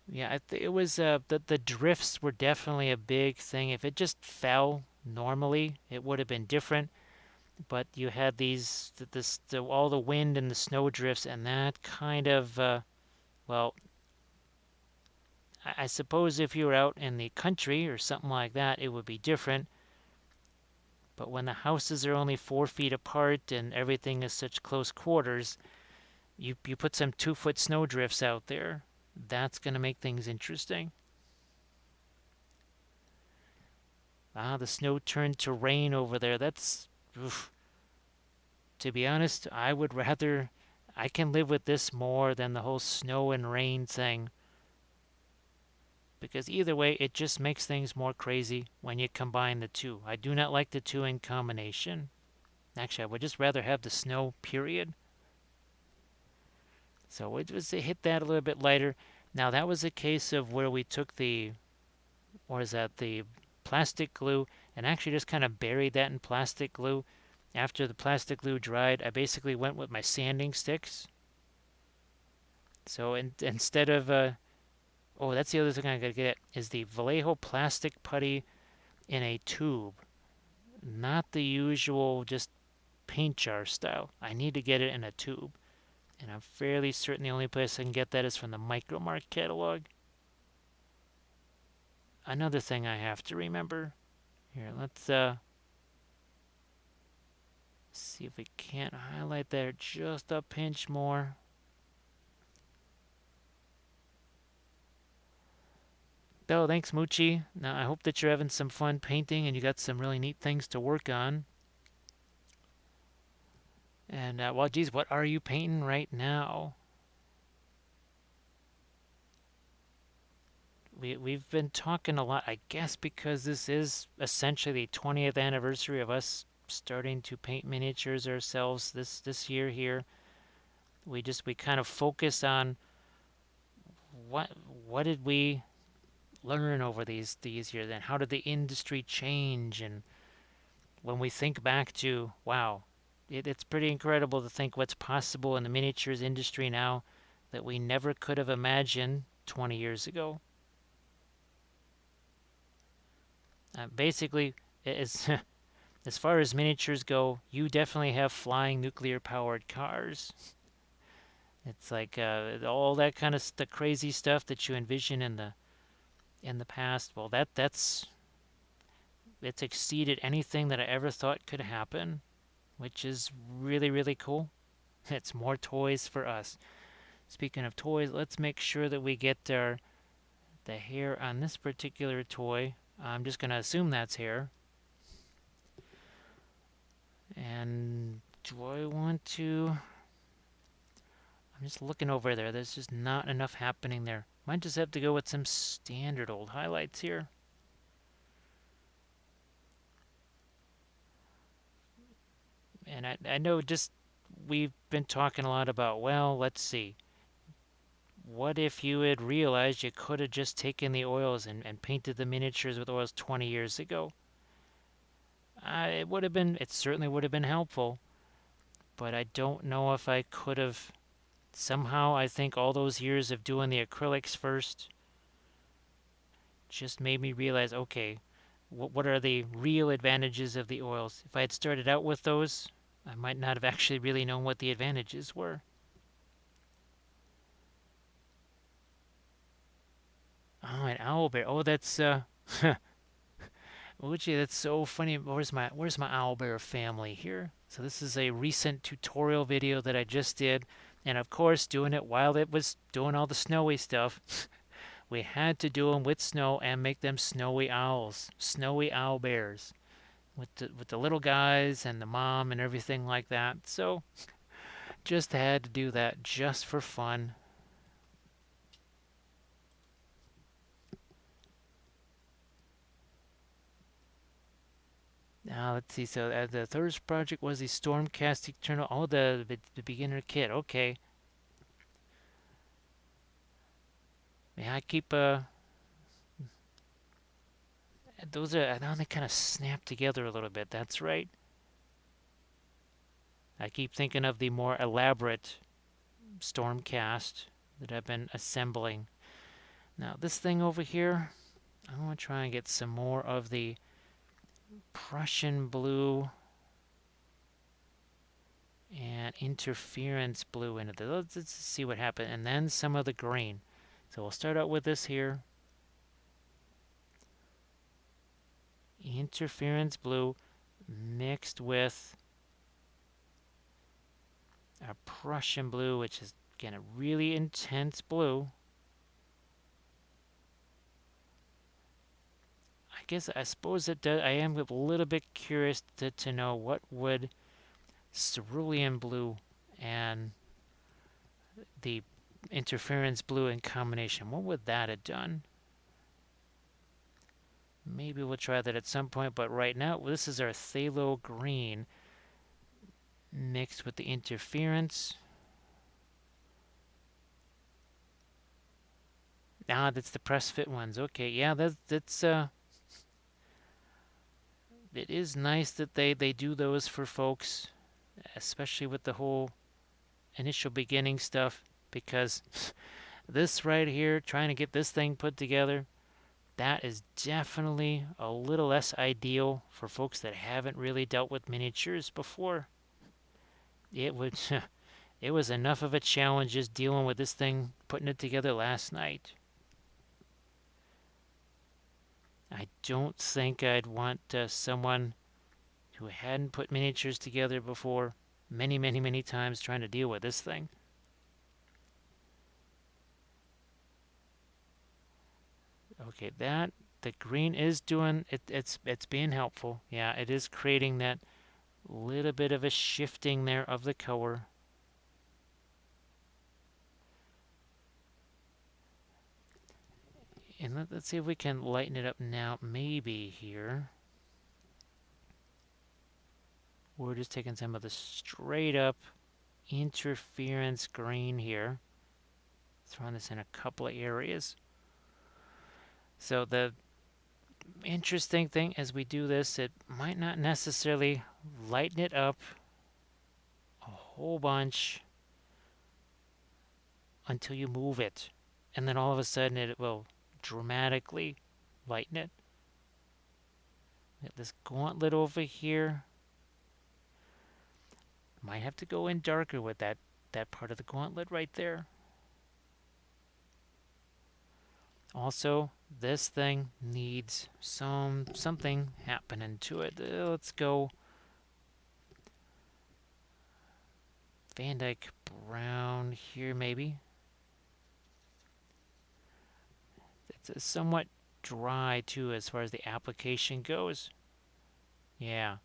Yeah, it was the drifts were definitely a big thing. If it just fell normally, it would have been different. But you had all the wind and the snow drifts, and that kind of well, I suppose if you were out in the country or something like that, it would be different. But when the houses are only 4 feet apart and everything is such close quarters, you put some 2 foot snow drifts out there. That's going to make things interesting. Ah, the snow turned to rain over there. That's, oof. To be honest, I can live with this more than the whole snow and rain thing. Because either way, it just makes things more crazy when you combine the two. I do not like the two in combination. Actually, I would just rather have the snow, period. So it hit that a little bit lighter. Now that was a case of where we took the plastic glue and actually just kind of buried that in plastic glue. After the plastic glue dried, I basically went with my sanding sticks. So instead of oh, that's the other thing I gotta get is the Vallejo plastic putty in a tube, not the usual just paint jar style. I need to get it in a tube. And I'm fairly certain the only place I can get that is from the Micromark catalog. Another thing I have to remember. Here, let's see if we can't highlight that just a pinch more. Oh, thanks, Moochie. Now, I hope that you're having some fun painting and you got some really neat things to work on. And, well, geez, what are you painting right now? We've been talking a lot, I guess, because this is essentially the 20th anniversary of us starting to paint miniatures ourselves this year here. We kind of focus on what did we learn over these years, and how did the industry change? And when we think back to, wow, it's pretty incredible to think what's possible in the miniatures industry now that we never could have imagined 20 years ago. Basically, as as far as miniatures go, you definitely have flying nuclear-powered cars. It's like all that kind of the crazy stuff that you envision in the past. Well, it's exceeded anything that I ever thought could happen, which is really, really cool. It's more toys for us. Speaking of toys, let's make sure that we get the hair on this particular toy. I'm just going to assume that's hair. And do I want to... I'm just looking over there. There's just not enough happening there. Might just have to go with some standard old highlights here. And I know just we've been talking a lot about, well, let's see. What if you had realized you could have just taken the oils and painted the miniatures with oils 20 years ago? It certainly would have been helpful, but I don't know if I could have. Somehow, I think all those years of doing the acrylics first just made me realize, okay, what are the real advantages of the oils. If I had started out with those, I might not have actually really known what the advantages were. Oh, an owlbear. Oh, that's Uchi, that's so funny. Where's my owlbear family here? So this is a recent tutorial video that I just did, and of course doing it while it was doing all the snowy stuff. We had to do them with snow and make them snowy owls, snowy owl bears, with the little guys and the mom and everything like that. So just had to do that just for fun. Now let's see. So the third project was the Stormcast Eternal. Oh, the beginner kit. Okay. Yeah, I keep those are now they kind of snap together a little bit. That's right. I keep thinking of the more elaborate Stormcast that I've been assembling. Now this thing over here, I want to try and get some more of the Prussian blue and interference blue into this. Let's see what happens, and then some of the green. So we'll start out with this here. Interference blue mixed with our Prussian blue, which is again a really intense blue. I suppose it does. I am a little bit curious to know what would cerulean blue and the interference blue in combination. What would that have done? Maybe we'll try that at some point, but right now this is our phthalo green mixed with the interference. Ah, that's the press fit ones. Okay, yeah, that's it is nice that they do those for folks, especially with the whole initial beginning stuff, because this right here, trying to get this thing put together, that is definitely a little less ideal for folks that haven't really dealt with miniatures before. It would it was enough of a challenge just dealing with this thing, putting it together last night. I don't think I'd want someone who hadn't put miniatures together before many, many, many times trying to deal with this thing. Okay, that the green is doing it. It's being helpful. Yeah, it is creating that little bit of a shifting there of the color. And let's see if we can lighten it up now. Maybe here. We're just taking some of the straight up interference green here. Throwing this in a couple of areas. So the interesting thing as we do this, it might not necessarily lighten it up a whole bunch until you move it. And then all of a sudden it will dramatically lighten it. Got this gauntlet over here. Might have to go in darker with that part of the gauntlet right there. Also, this thing needs something happening to it. Let's go Van Dyke Brown here, maybe. It's somewhat dry too as far as the application goes. Yeah.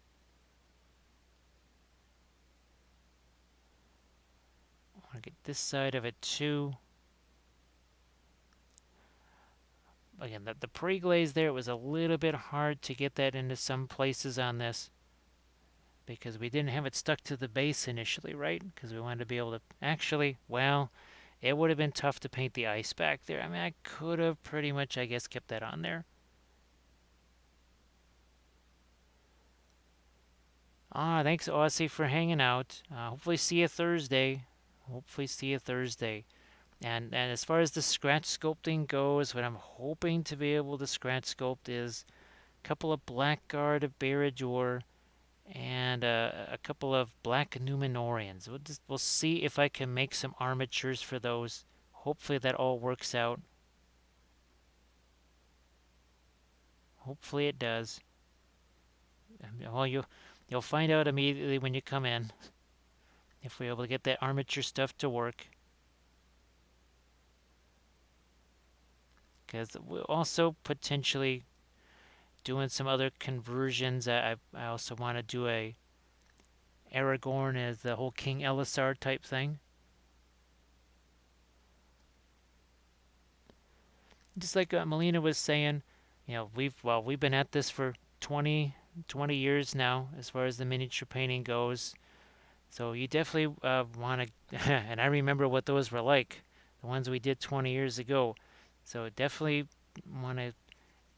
I want to get this side of it too. Again, the pre-glaze there, it was a little bit hard to get that into some places on this because we didn't have it stuck to the base initially, right? Because we wanted to be able to actually, well, it would have been tough to paint the ice back there. I mean, I could have pretty much, I guess, kept that on there. Ah, thanks, Aussie, for hanging out. Hopefully see you Thursday. Hopefully see you Thursday. And as far as the scratch sculpting goes, what I'm hoping to be able to scratch sculpt is couple of Blackguard of Barad-dûr, and a couple of Black Numenorians. We'll see if I can make some armatures for those. Hopefully that all works out. Hopefully it does. Well, you'll find out immediately when you come in if we're able to get that armature stuff to work. Because we'll also potentially doing some other conversions. I also want to do a Aragorn as the whole King Elisar type thing. Just like Melina was saying, we've been at this for 20 years now as far as the miniature painting goes. So you definitely want to, and I remember what those were like, the ones we did 20 years ago. So definitely want to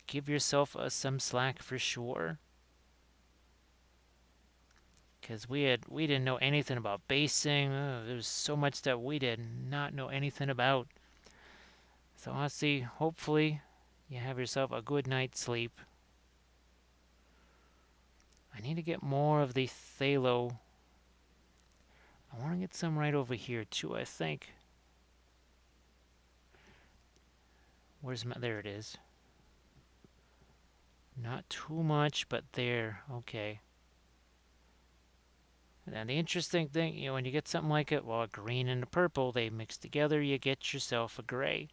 give yourself some slack for sure. Because we didn't know anything about basing. There's so much that we did not know anything about. So let's see. Hopefully, you have yourself a good night's sleep. I need to get more of the phthalo. I want to get some right over here too, I think. Where's my... There it is. Not too much, but there. Okay. And the interesting thing, when you get something like it, well, a green and a purple, they mix together, you get yourself a gray.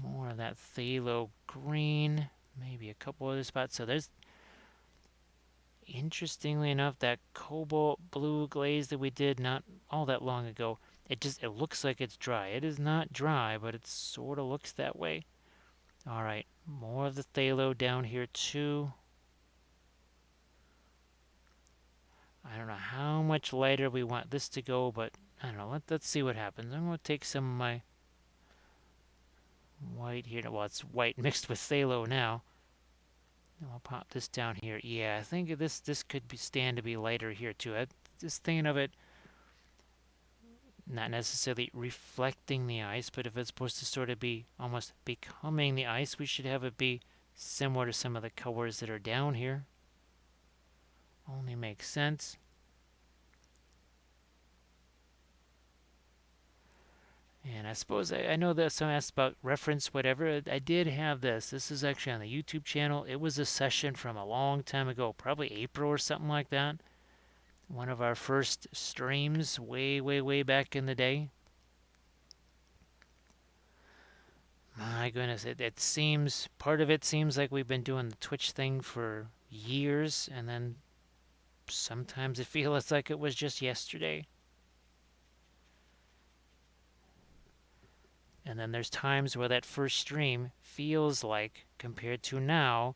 More of that phthalo green. Maybe a couple other spots. So there's, interestingly enough, that cobalt blue glaze that we did not all that long ago. It looks like it's dry. It is not dry, but it sort of looks that way. All right, more of the phthalo down here too. I don't know how much lighter we want this to go, but I don't know. Let's see what happens. I'm going to take some of my white here. Well, it's white mixed with phthalo now. And I'll pop this down here. Yeah, I think this could stand to be lighter here too. Just thinking of it, not necessarily reflecting the ice, but if it's supposed to sort of be almost becoming the ice, we should have it be similar to some of the colors that are down here. Only makes sense. And I suppose I know that someone asked about reference, whatever. I did have this. This is actually on the YouTube channel. It was a session from a long time ago, probably April or something like that. One of our first streams way, way, way back in the day. My goodness, it seems, part of it seems like we've been doing the Twitch thing for years, and then sometimes it feels like it was just yesterday. And then there's times where that first stream feels like, compared to now,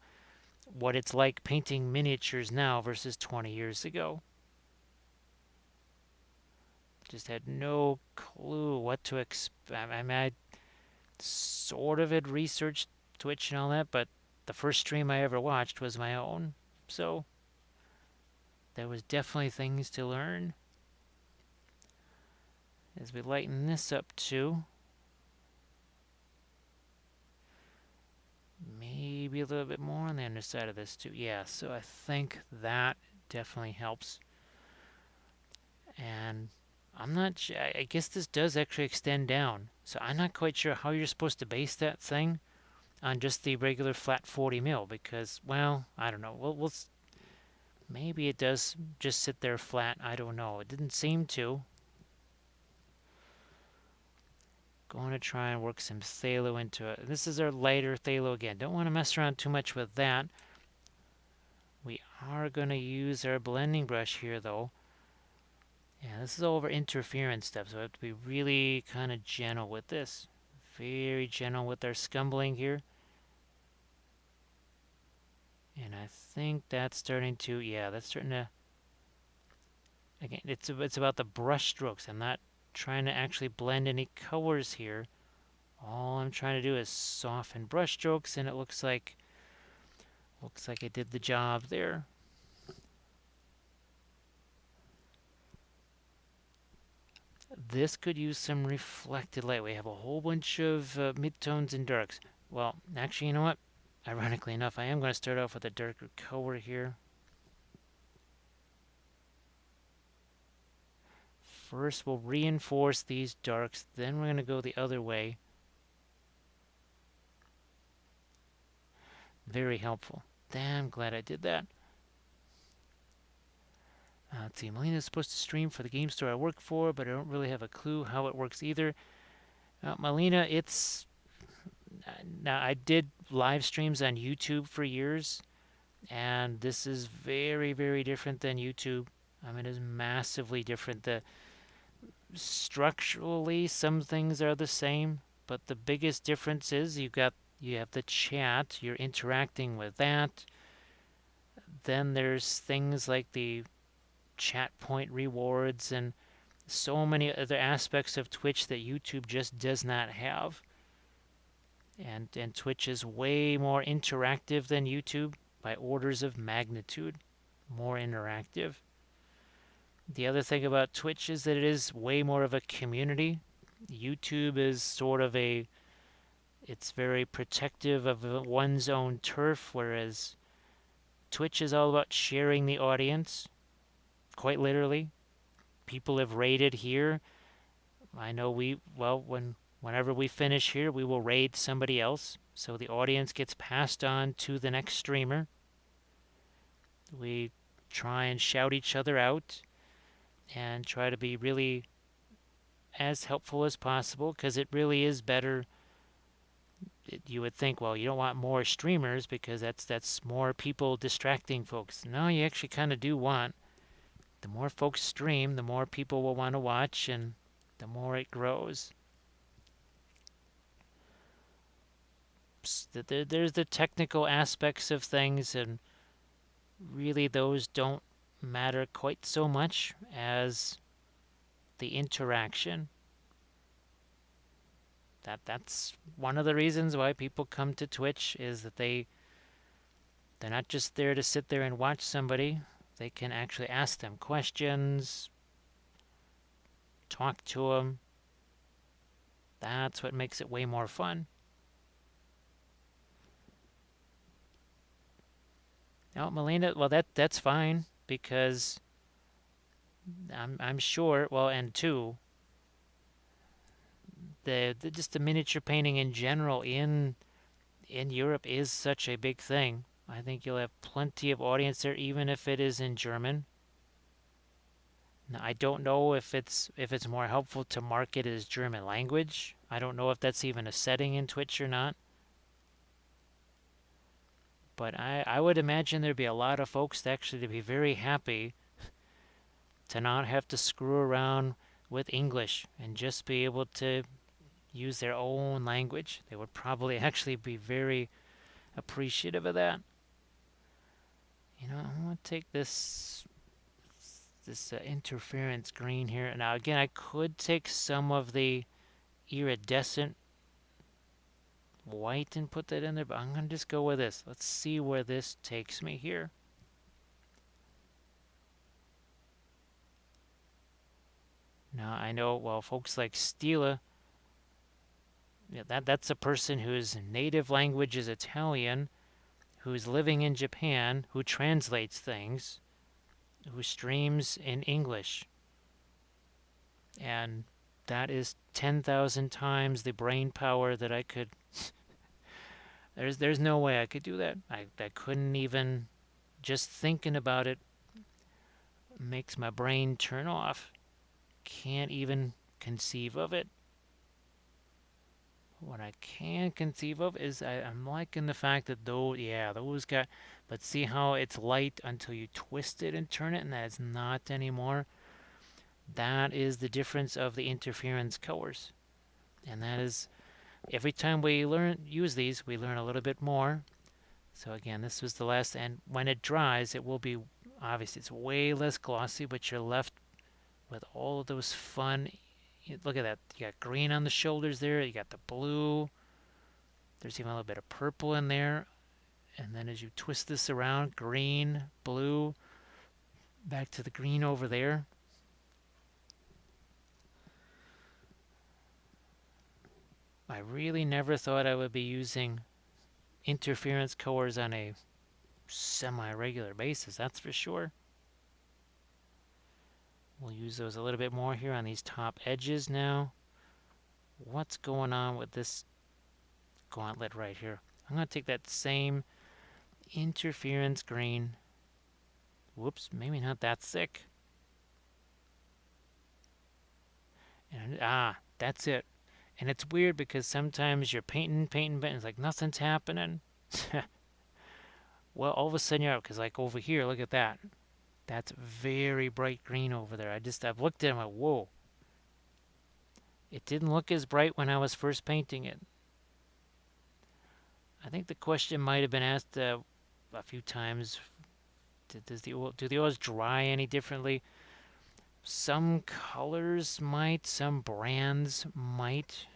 what it's like painting miniatures now versus 20 years ago. Just had no clue what to expect. I mean, I sort of had researched Twitch and all that, but the first stream I ever watched was my own. So there was definitely things to learn. As we lighten this up too. Maybe a little bit more on the underside of this too. Yeah, so I think that definitely helps. And I'm not sure, I guess this does actually extend down. So I'm not quite sure how you're supposed to base that thing on just the regular flat 40 mil because, well, I don't know. We'll maybe it does just sit there flat. I don't know. It didn't seem to. Going to try and work some phthalo into it. This is our lighter phthalo again. Don't want to mess around too much with that. We are going to use our blending brush here, though. Yeah, this is all over interference stuff, so I have to be really kind of gentle with this. Very gentle with our scumbling here. And I think that's starting to, yeah, that's starting to, again, it's about the brush strokes. I'm not trying to actually blend any colors here. All I'm trying to do is soften brush strokes, and it looks like I did the job there. This could use some reflected light. We have a whole bunch of midtones and darks. Well, actually, you know what? Ironically enough, I am going to start off with a darker color here. First, we'll reinforce these darks, then we're going to go the other way. Very helpful. Damn glad I did that. Let's see, Melina's supposed to stream for the game store I work for, but I don't really have a clue how it works either. Melina, it's... Now, I did live streams on YouTube for years, and this is very, very different than YouTube. I mean, it's massively different. Structurally, some things are the same, but the biggest difference is you have the chat, you're interacting with that. Then there's things like the chat point rewards and so many other aspects of Twitch that YouTube just does not have. And Twitch is way more interactive than YouTube by orders of magnitude, more interactive. The other thing about Twitch is that it is way more of a community. YouTube is sort of it's very protective of one's own turf, whereas Twitch is all about sharing the audience, quite literally. People have raided here. I know whenever we finish here, we will raid somebody else, so the audience gets passed on to the next streamer. We try and shout each other out and try to be really as helpful as possible, because it really is better. You would think, well, you don't want more streamers because that's more people distracting folks. No, you actually kind of do want. The more folks stream, the more people will want to watch, and the more it grows. There's the technical aspects of things, and really those don't matter quite so much as the interaction. That's one of the reasons why people come to Twitch, is that they're not just there to sit there and watch somebody. They can actually ask them questions, talk to them. That's what makes it way more fun. Now, Melina, well, that's fine, because I'm sure. Well, and two, just the miniature painting in general in Europe is such a big thing. I think you'll have plenty of audience there, even if it is in German. Now, I don't know if it's more helpful to market as German language. I don't know if that's even a setting in Twitch or not. But I would imagine there'd be a lot of folks that actually to be very happy to not have to screw around with English and just be able to use their own language. They would probably actually be very appreciative of that. You know, I'm going to take this interference green here. Now, again, I could take some of the iridescent white and put that in there, but I'm going to just go with this. Let's see where this takes me here. Now, I know, well, folks like Stila, yeah, that's a person whose native language is Italian, who's living in Japan, who translates things, who streams in English. And that is 10,000 times the brain power that I could. There's no way I could do that. I couldn't even. Just thinking about it makes my brain turn off. Can't even conceive of it. What I can conceive of is I'm liking the fact that those got. But see how it's light until you twist it and turn it, and that is not anymore. That is the difference of the interference colors. And that is, every time we use these, we learn a little bit more. So again, this was the last, and when it dries, it will be, obviously it's way less glossy, but you're left with all of those fun, look at that, you got green on the shoulders there, you got the blue, there's even a little bit of purple in there, and then as you twist this around, green, blue, back to the green over there. I really never thought I would be using interference colors on a semi-regular basis, that's for sure. We'll use those a little bit more here on these top edges now. What's going on with this gauntlet right here? I'm going to take that same interference green. Whoops, maybe not that thick. And that's it. And it's weird because sometimes you're painting, and it's like nothing's happening. Well, all of a sudden you're out, because like over here, look at that. That's very bright green over there. I've looked at it and I'm like, whoa. It didn't look as bright when I was first painting it. I think the question might have been asked a few times. Do the oils dry any differently? Some colors might, some brands might.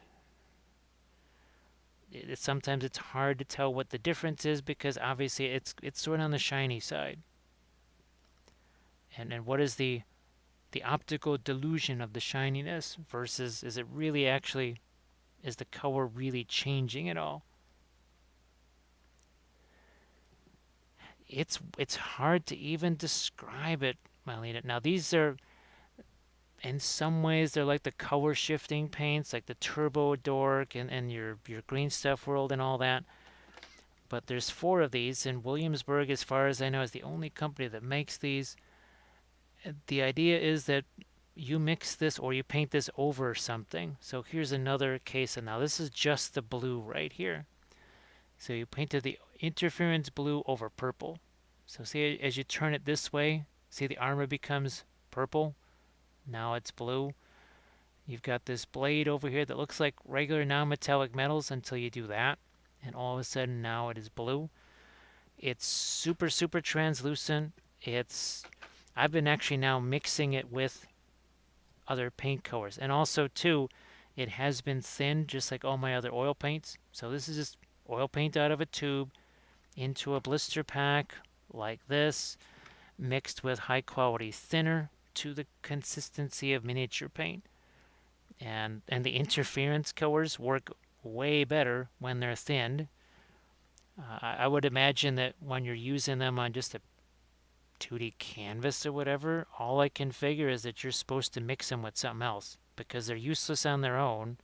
Sometimes it's hard to tell what the difference is because obviously it's sort of on the shiny side. And what is the optical delusion of the shininess versus is it really actually, is the color really changing at all? It's hard to even describe it, Marlena. Now these are, in some ways, they're like the color shifting paints, like the Turbo Dork and your Green Stuff World and all that. But there's 4 of these, and Williamsburg, as far as I know, is the only company that makes these. The idea is that you mix this or you paint this over something. So here's another case, and now this is just the blue right here. So you painted the interference blue over purple. So see, as you turn it this way, see the armor becomes purple. Now it's blue. You've got this blade over here that looks like regular non-metallic metals until you do that. And all of a sudden now it is blue. It's super, super translucent. I've been actually now mixing it with other paint colors. And also, too, it has been thinned just like all my other oil paints. So this is just oil paint out of a tube into a blister pack like this, mixed with high quality thinner to the consistency of miniature paint. And the interference colors work way better when they're thinned. I would imagine that when you're using them on just a 2D canvas or whatever, all I can figure is that you're supposed to mix them with something else because they're useless on their own.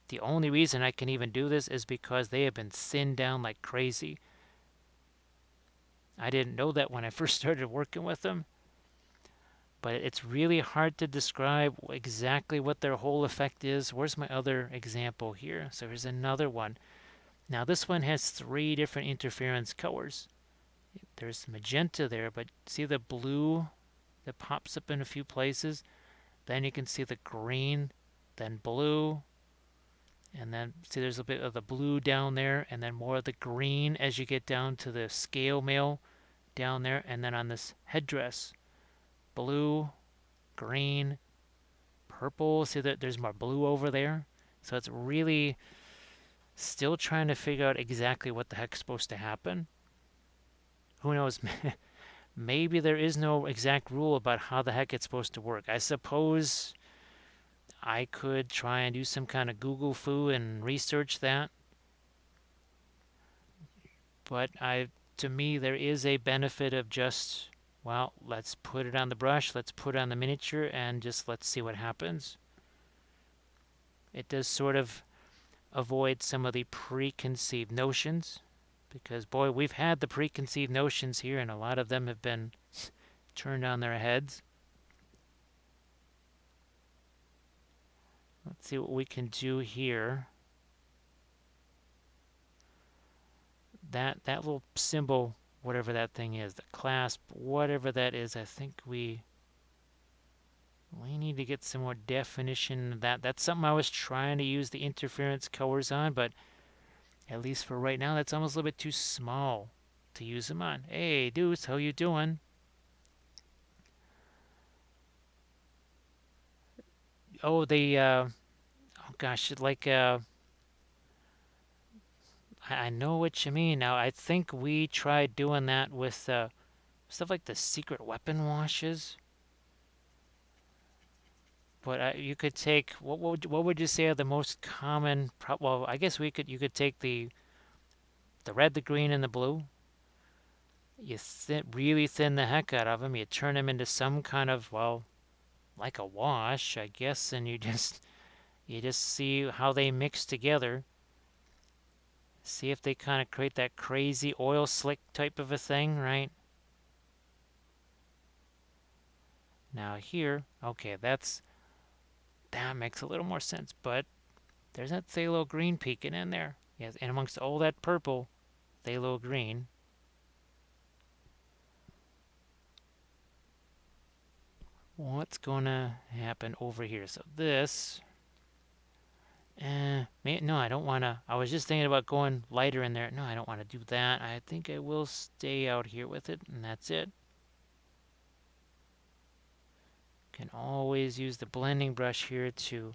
The only reason I can even do this is because they have been thinned down like crazy. I didn't know that when I first started working with them, but it's really hard to describe exactly what their whole effect is. Where's my other example here? So here's another one. Now this one has 3 different interference colors. There's magenta there, but see the blue that pops up in a few places? Then you can see the green, then blue, and then see there's a bit of the blue down there, and then more of the green as you get down to the scale mail down there, and then on this headdress, blue, green, purple. See that there's more blue over there? So it's really still trying to figure out exactly what the heck's supposed to happen. Who knows? Maybe there is no exact rule about how the heck it's supposed to work. I suppose I could try and do some kind of Google foo and research that. But to me, there is a benefit of just, well, let's put it on the brush, let's put it on the miniature, and just let's see what happens. It does sort of avoid some of the preconceived notions, because boy, we've had the preconceived notions here, and a lot of them have been turned on their heads. Let's see what we can do here. That little symbol, whatever that thing is, the clasp, whatever that is, I think we need to get some more definition of that. That's something I was trying to use the interference colors on, but at least for right now, that's almost a little bit too small to use them on. Hey, Deuce, how you doing? Oh, oh gosh, like, I know what you mean. Now, I think we tried doing that with stuff like the secret weapon washes. But you could take what would you say are the most common? Well, I guess you could take the red, the green, and the blue. You really thin the heck out of them. You turn them into some kind of, well, like a wash, I guess, and you just see how they mix together. See if they kind of create that crazy oil slick type of a thing, right? Now here, okay, that makes a little more sense, but there's that phthalo green peeking in there. Yes, and amongst all that purple, phthalo green. What's gonna happen over here? So this, no, I don't wanna. I was just thinking about going lighter in there. No, I don't want to do that. I think I will stay out here with it, and that's it. Can always use the blending brush here to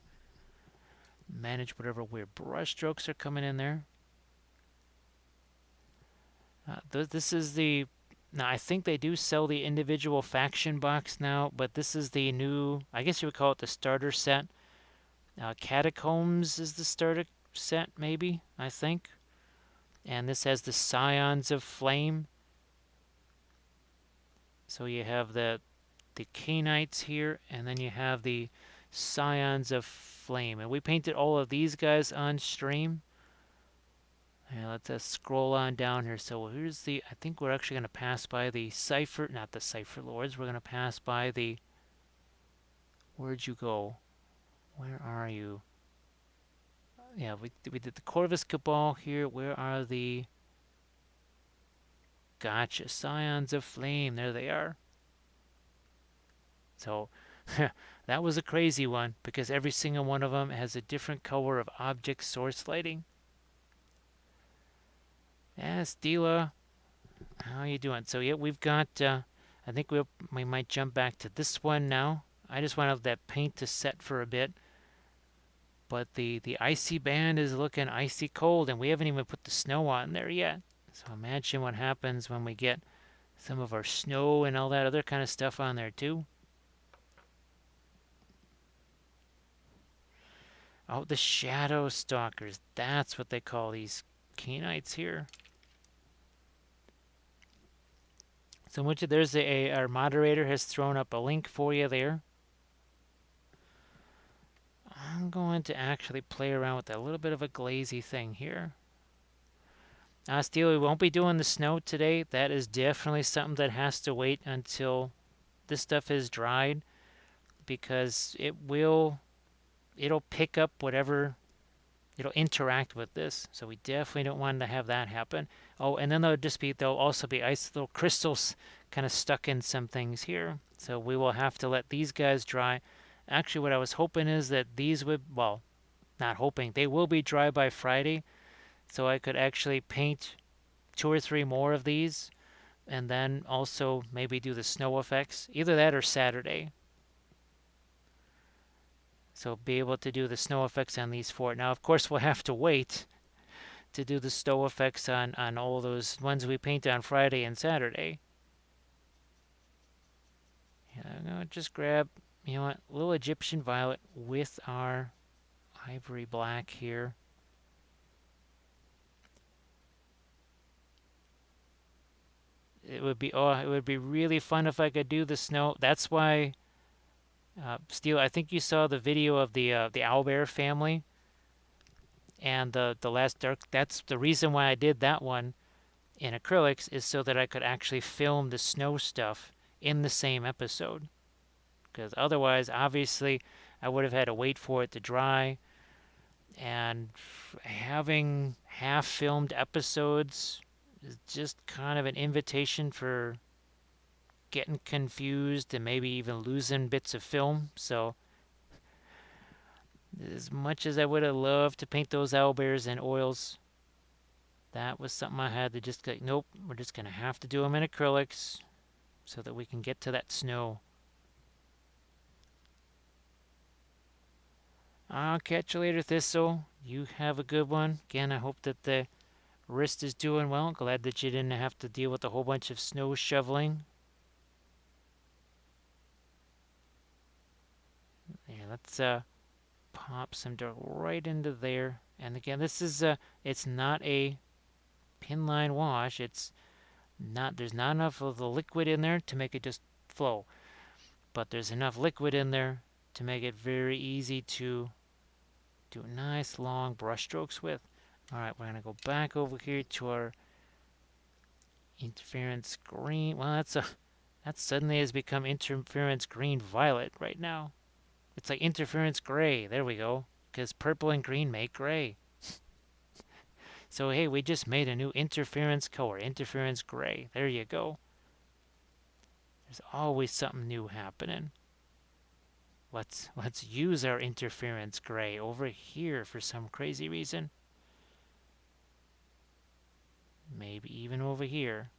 manage whatever weird brush strokes are coming in there. This is the. Now, I think they do sell the individual faction box now, but this is the new, I guess you would call it the starter set. Catacombs is the starter set, maybe, I think. And this has the Scions of Flame. So you have the Khanites here, and then you have the Scions of Flame. And we painted all of these guys on stream. Yeah, let's scroll on down here. So here's I think we're actually going to pass by the Cypher, not the Cypher Lords. We're going to pass by the, where'd you go? Where are you? Yeah, we did the Corvus Cabal here. Where are the, gotcha, Scions of Flame. There they are. So that was a crazy one because every single one of them has a different color of object source lighting. Yeah, Stila, how you doing? So yeah, we've got, I think we might jump back to this one now. I just wanted that paint to set for a bit. But the icy band is looking icy cold, and we haven't even put the snow on there yet. So imagine what happens when we get some of our snow and all that other kind of stuff on there too. Oh, the Shadowstalkers. That's what they call these Khanites here. So there's our moderator has thrown up a link for you there. I'm going to actually play around with a little bit of a glazy thing here. Steel, we won't be doing the snow today. That is definitely something that has to wait until this stuff is dried, because it'll pick up whatever, it'll interact with this. So we definitely don't want to have that happen. Oh, and then there'll also be ice little crystals kind of stuck in some things here. So we will have to let these guys dry. Actually, what I was hoping is that these would, well, not hoping, they will be dry by Friday. So I could actually paint 2 or 3 more of these, and then also maybe do the snow effects. Either that or Saturday. So be able to do the snow effects on these 4. Now, of course, we'll have to wait to do the snow effects on all those ones we paint on Friday and Saturday. Yeah, I'm going to just grab, you know what, a little Egyptian violet with our ivory black here. It would be really fun if I could do the snow. That's why, Steel, I think you saw the video of the owlbear family and the last dark. That's the reason why I did that one in acrylics, is so that I could actually film the snow stuff in the same episode. Because otherwise, obviously, I would have had to wait for it to dry. And having half-filmed episodes is just kind of an invitation for getting confused and maybe even losing bits of film. So as much as I would have loved to paint those owlbears in oils, that was something I had to just go, nope, we're just going to have to do them in acrylics so that we can get to that snow. I'll catch you later, Thistle. You have a good one. Again, I hope that the wrist is doing well. Glad that you didn't have to deal with a whole bunch of snow shoveling. Yeah, let's pop some dirt right into there. And again, this is it's not a pin line wash. It's not, there's not enough of the liquid in there to make it just flow, but there's enough liquid in there to make it very easy to do nice long brush strokes with. All right, we're gonna go back over here to our interference green. Well, that suddenly has become interference green violet right now. It's like interference gray. There we go. Because purple and green make gray. So hey, we just made a new interference color, interference gray. There you go. There's always something new happening. Let's use our interference gray over here for some crazy reason. Maybe even over here.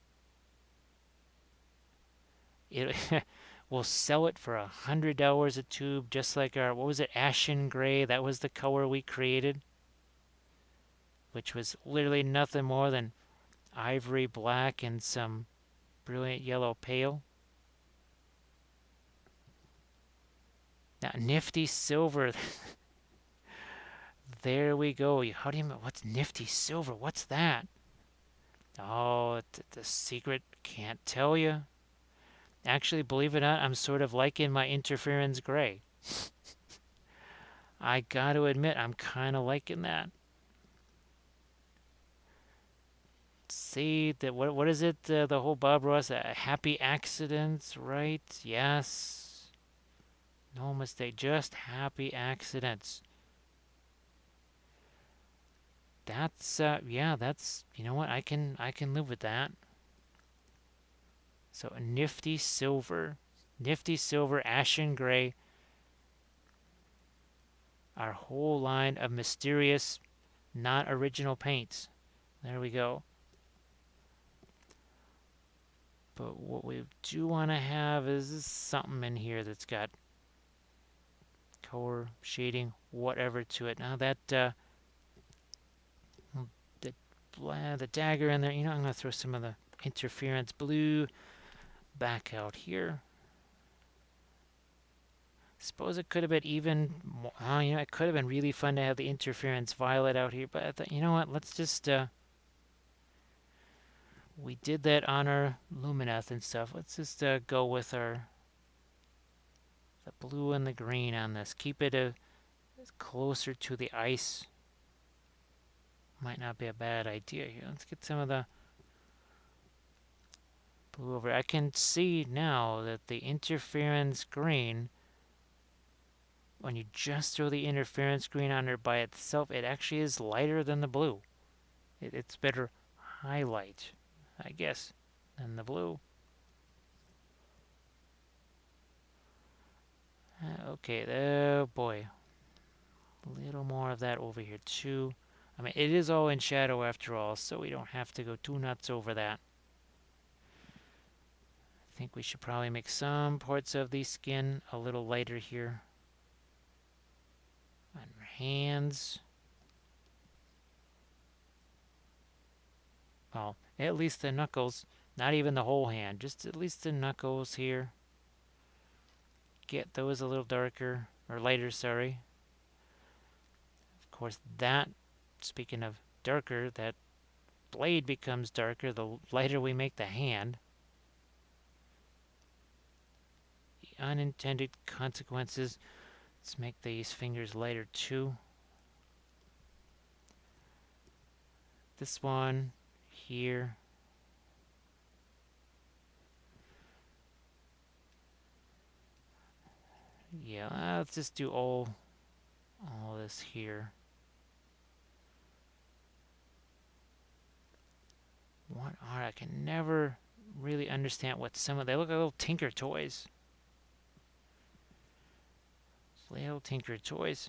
We'll sell it for $100 a tube, just like our, what was it, ashen gray? That was the color we created, which was literally nothing more than ivory black and some brilliant yellow pale. Now, nifty silver. There we go. How do you, what's nifty silver? What's that? Oh, the secret, can't tell you. Actually, believe it or not, I'm sort of liking my interference gray. I got to admit, I'm kind of liking that. See, that what is it? The whole Bob Ross, happy accidents, right? Yes. No mistake, just happy accidents. That's yeah, that's, you know what, I can live with that. So a nifty silver, ashen gray, our whole line of mysterious, not original paints. There we go. But what we do want to have is something in here that's got color, shading, whatever to it. Now that the dagger in there, you know, I'm going to throw some of the interference blue back out here. Suppose it could have been even more, you know, it could have been really fun to have the interference violet out here, but I thought, you know what, let's just, we did that on our Lumineth and stuff. Let's just go with the blue and the green on this. Keep it closer to the ice. Might not be a bad idea here. Let's get some of the blue over. I can see now that the interference green, when you just throw the interference green on there by itself, it actually is lighter than the blue. It's better highlight, I guess, than the blue. Okay, oh boy. A little more of that over here too. I mean, it is all in shadow after all, so we don't have to go too nuts over that. I think we should probably make some parts of the skin a little lighter here. On our hands. Well, at least the knuckles. Not even the whole hand, just at least the knuckles here. Get those a little darker, or lighter, sorry. Of course, that, speaking of darker, that blade becomes darker the lighter we make the hand. The unintended consequences. Let's make these fingers lighter too. This one here. Yeah, let's just do all this here. What are, I can never really understand what some of, they look like little Tinker toys. Little Tinker toys.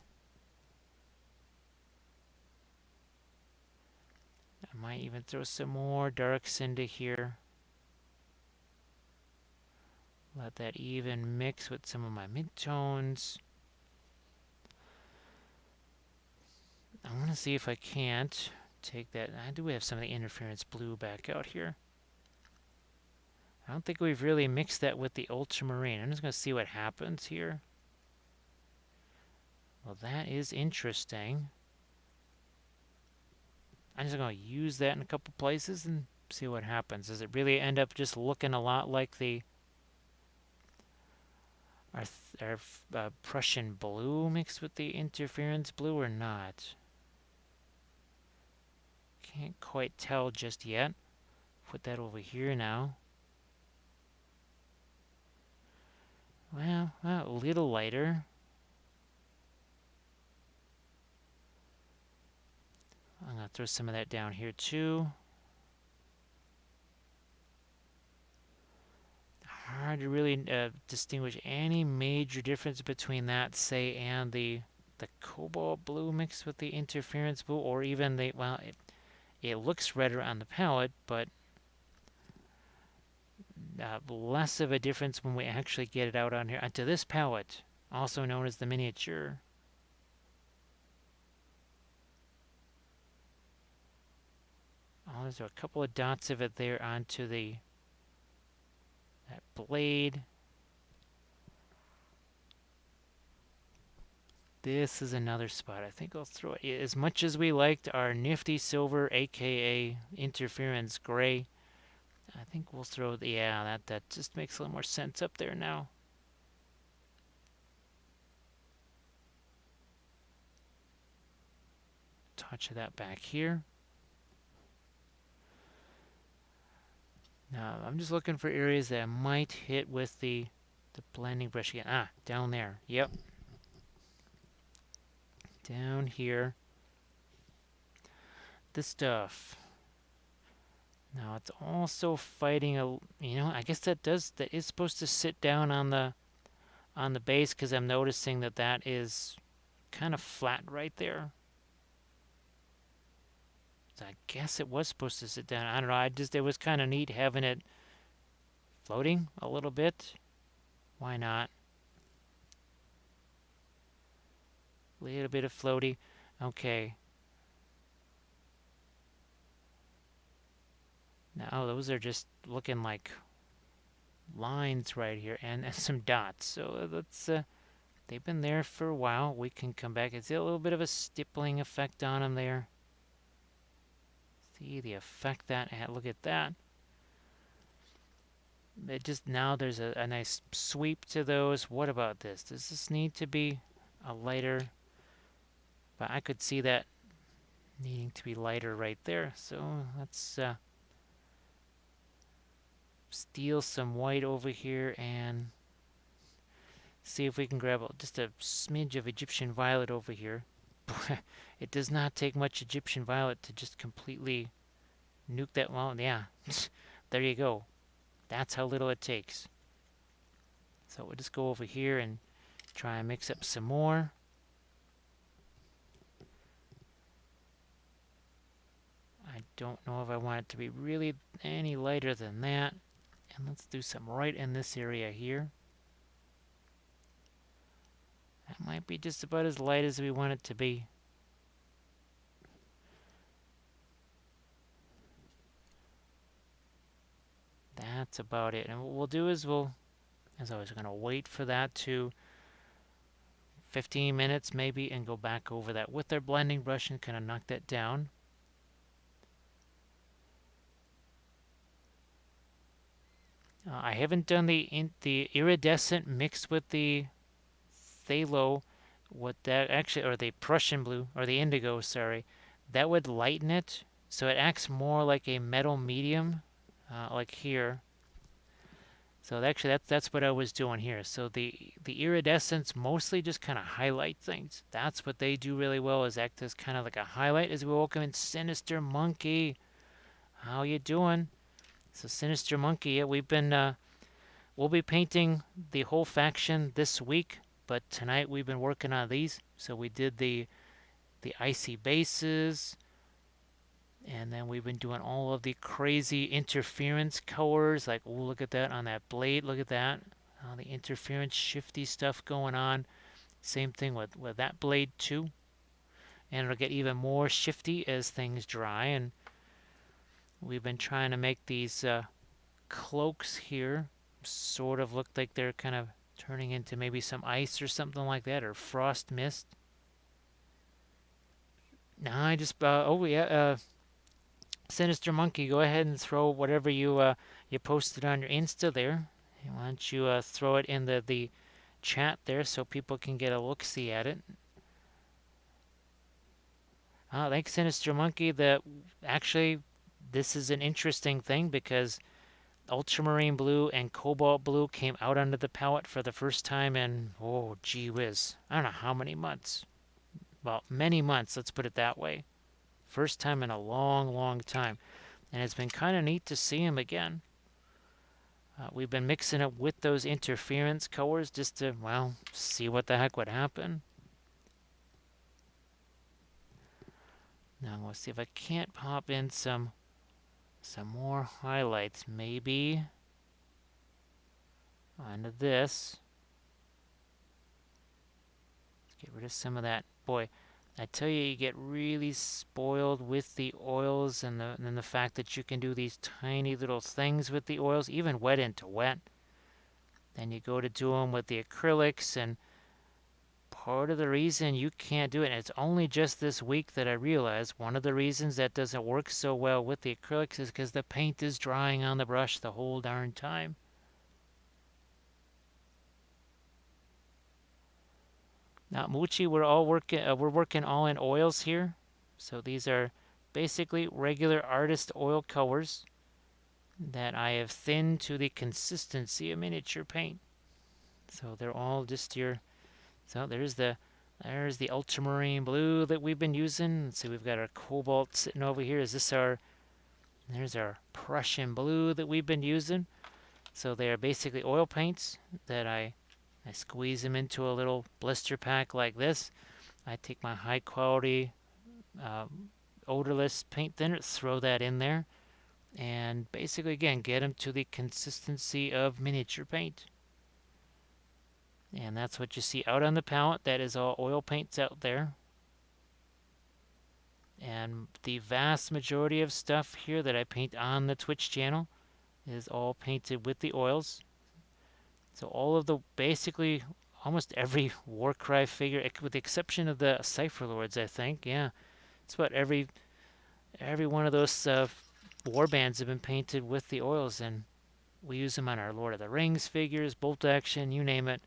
I might even throw some more darks into here. Let that even mix with some of my midtones. I want to see if I can't take that. I do have some of the interference blue back out here. I don't think we've really mixed that with the ultramarine. I'm just going to see what happens here. Well, that is interesting. I'm just going to use that in a couple places and see what happens. Does it really end up just looking a lot like the our Prussian blue mixed with the interference blue or not? Can't quite tell just yet. Put that over here now. Well, a little lighter. I'm going to throw some of that down here too. Hard to really distinguish any major difference between that, say, and the cobalt blue mixed with the interference blue, or even the, well, it looks redder on the palette, but less of a difference when we actually get it out on here. Onto this palette, also known as the miniature. Oh, there's a couple of dots of it there onto that blade. This is another spot. I think I'll throw it. As much as we liked our nifty silver, aka interference gray, I think we'll throw the, yeah, that just makes a little more sense up there now. Touch of that back here. Now I'm just looking for areas that I might hit with the blending brush again. Ah, down there. Yep. Down here. This stuff. Now it's also fighting a, I guess that is supposed to sit down on the base, because I'm noticing that is kind of flat right there. So I guess it was supposed to sit down. I don't know. It was kind of neat having it floating a little bit. Why not? A little bit of floaty. Okay. Now those are just looking like lines right here, and some dots. So let's they've been there for a while. We can come back and see a little bit of a stippling effect on them there. See the effect that had. Look at that. It just, now there's a nice sweep to those. What about this? Does this need to be a lighter? But I could see that needing to be lighter right there. So let's steal some white over here and see if we can grab just a smidge of Egyptian violet over here. It does not take much Egyptian violet to just completely nuke that. Well, yeah, there you go. That's how little it takes. So we'll just go over here and try and mix up some more. I don't know if I want it to be really any lighter than that. And let's do some right in this area here. That might be just about as light as we want it to be. That's about it. And what we'll do is as I was going to wait for that to 15 minutes maybe and go back over that with our blending brush and kind of knock that down. I haven't done the iridescent mixed with the phthalo, what that actually, or the Prussian blue, or the indigo, sorry. That would lighten it, so it acts more like a metal medium, like here. So actually, that's what I was doing here. So the iridescents mostly just kind of highlight things. That's what they do really well, is act as kind of like a highlight. As we welcome in Sinister Monkey. How you doing? So Sinister Monkey, yeah, we'll be painting the whole faction this week, but tonight we've been working on these. So we did the icy bases, and then we've been doing all of the crazy interference colors. Like, oh, look at that on that blade. Look at that. The interference shifty stuff going on. Same thing with that blade too. And it'll get even more shifty as things dry. And we've been trying to make these cloaks here sort of look like they're kind of turning into maybe some ice or something like that, or frost mist. Now I just oh yeah, Sinister Monkey, go ahead and throw whatever you posted on your Insta there. Why don't you throw it in the chat there so people can get a look see at it. Thanks, Sinister Monkey. The actually, this is an interesting thing because ultramarine blue and cobalt blue came out onto the palette for the first time in, oh, gee whiz, I don't know how many months. Well, many months, let's put it that way. First time in a long, long time. And it's been kind of neat to see them again. We've been mixing it with those interference colors just to, well, see what the heck would happen. Now let's see if I can't pop in some more highlights, maybe onto this. Get rid of some of that. Boy, I tell you, you get really spoiled with the oils and the fact that you can do these tiny little things with the oils, even wet into wet. Then you go to do them with the acrylics, and part of the reason you can't do it, and it's only just this week that I realized one of the reasons that doesn't work so well with the acrylics is because the paint is drying on the brush the whole darn time. Now, Muchi, we're working all in oils here. So these are basically regular artist oil colors that I have thinned to the consistency of miniature paint. So they're all just your. So there's the ultramarine blue that we've been using. Let's see, we've got our cobalt sitting over here. Is this our? There's our Prussian blue that we've been using. So they are basically oil paints that I squeeze them into a little blister pack like this. I take my high quality odorless paint thinner, throw that in there, and basically again get them to the consistency of miniature paint. And that's what you see out on the palette. That is all oil paints out there. And the vast majority of stuff here that I paint on the Twitch channel is all painted with the oils. So all of the basically almost every Warcry figure, with the exception of the Cypher Lords, I think. Yeah, it's about every one of those warbands have been painted with the oils, and we use them on our Lord of the Rings figures, bolt action, you name it.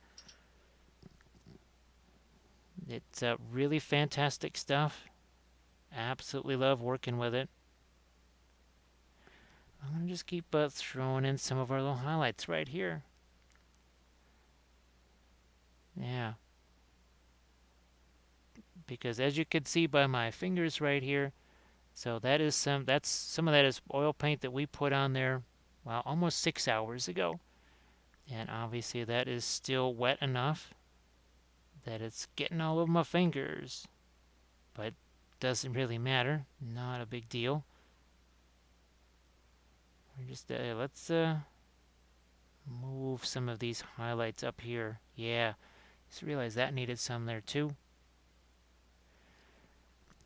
It's really fantastic stuff. Absolutely love working with it. I'm going to just keep throwing in some of our little highlights right here. Yeah. Because as you can see by my fingers right here, so that's some of that is oil paint that we put on there, well, almost 6 hours ago. And obviously that is still wet enough that it's getting all over my fingers. But doesn't really matter. Not a big deal. We're just let's move some of these highlights up here. Yeah, just realized that needed some there too.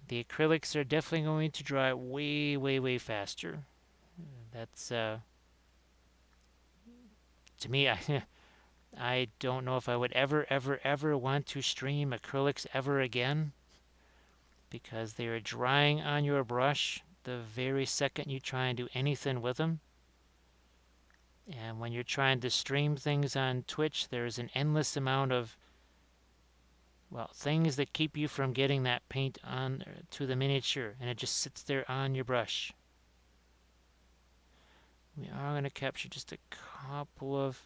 The acrylics are definitely going to dry way, way, way faster. That's to me, I don't know if I would ever, ever, ever want to stream acrylics ever again, because they are drying on your brush the very second you try and do anything with them. And when you're trying to stream things on Twitch, there's an endless amount of, well, things that keep you from getting that paint on to the miniature, and it just sits there on your brush. We are going to capture just a couple of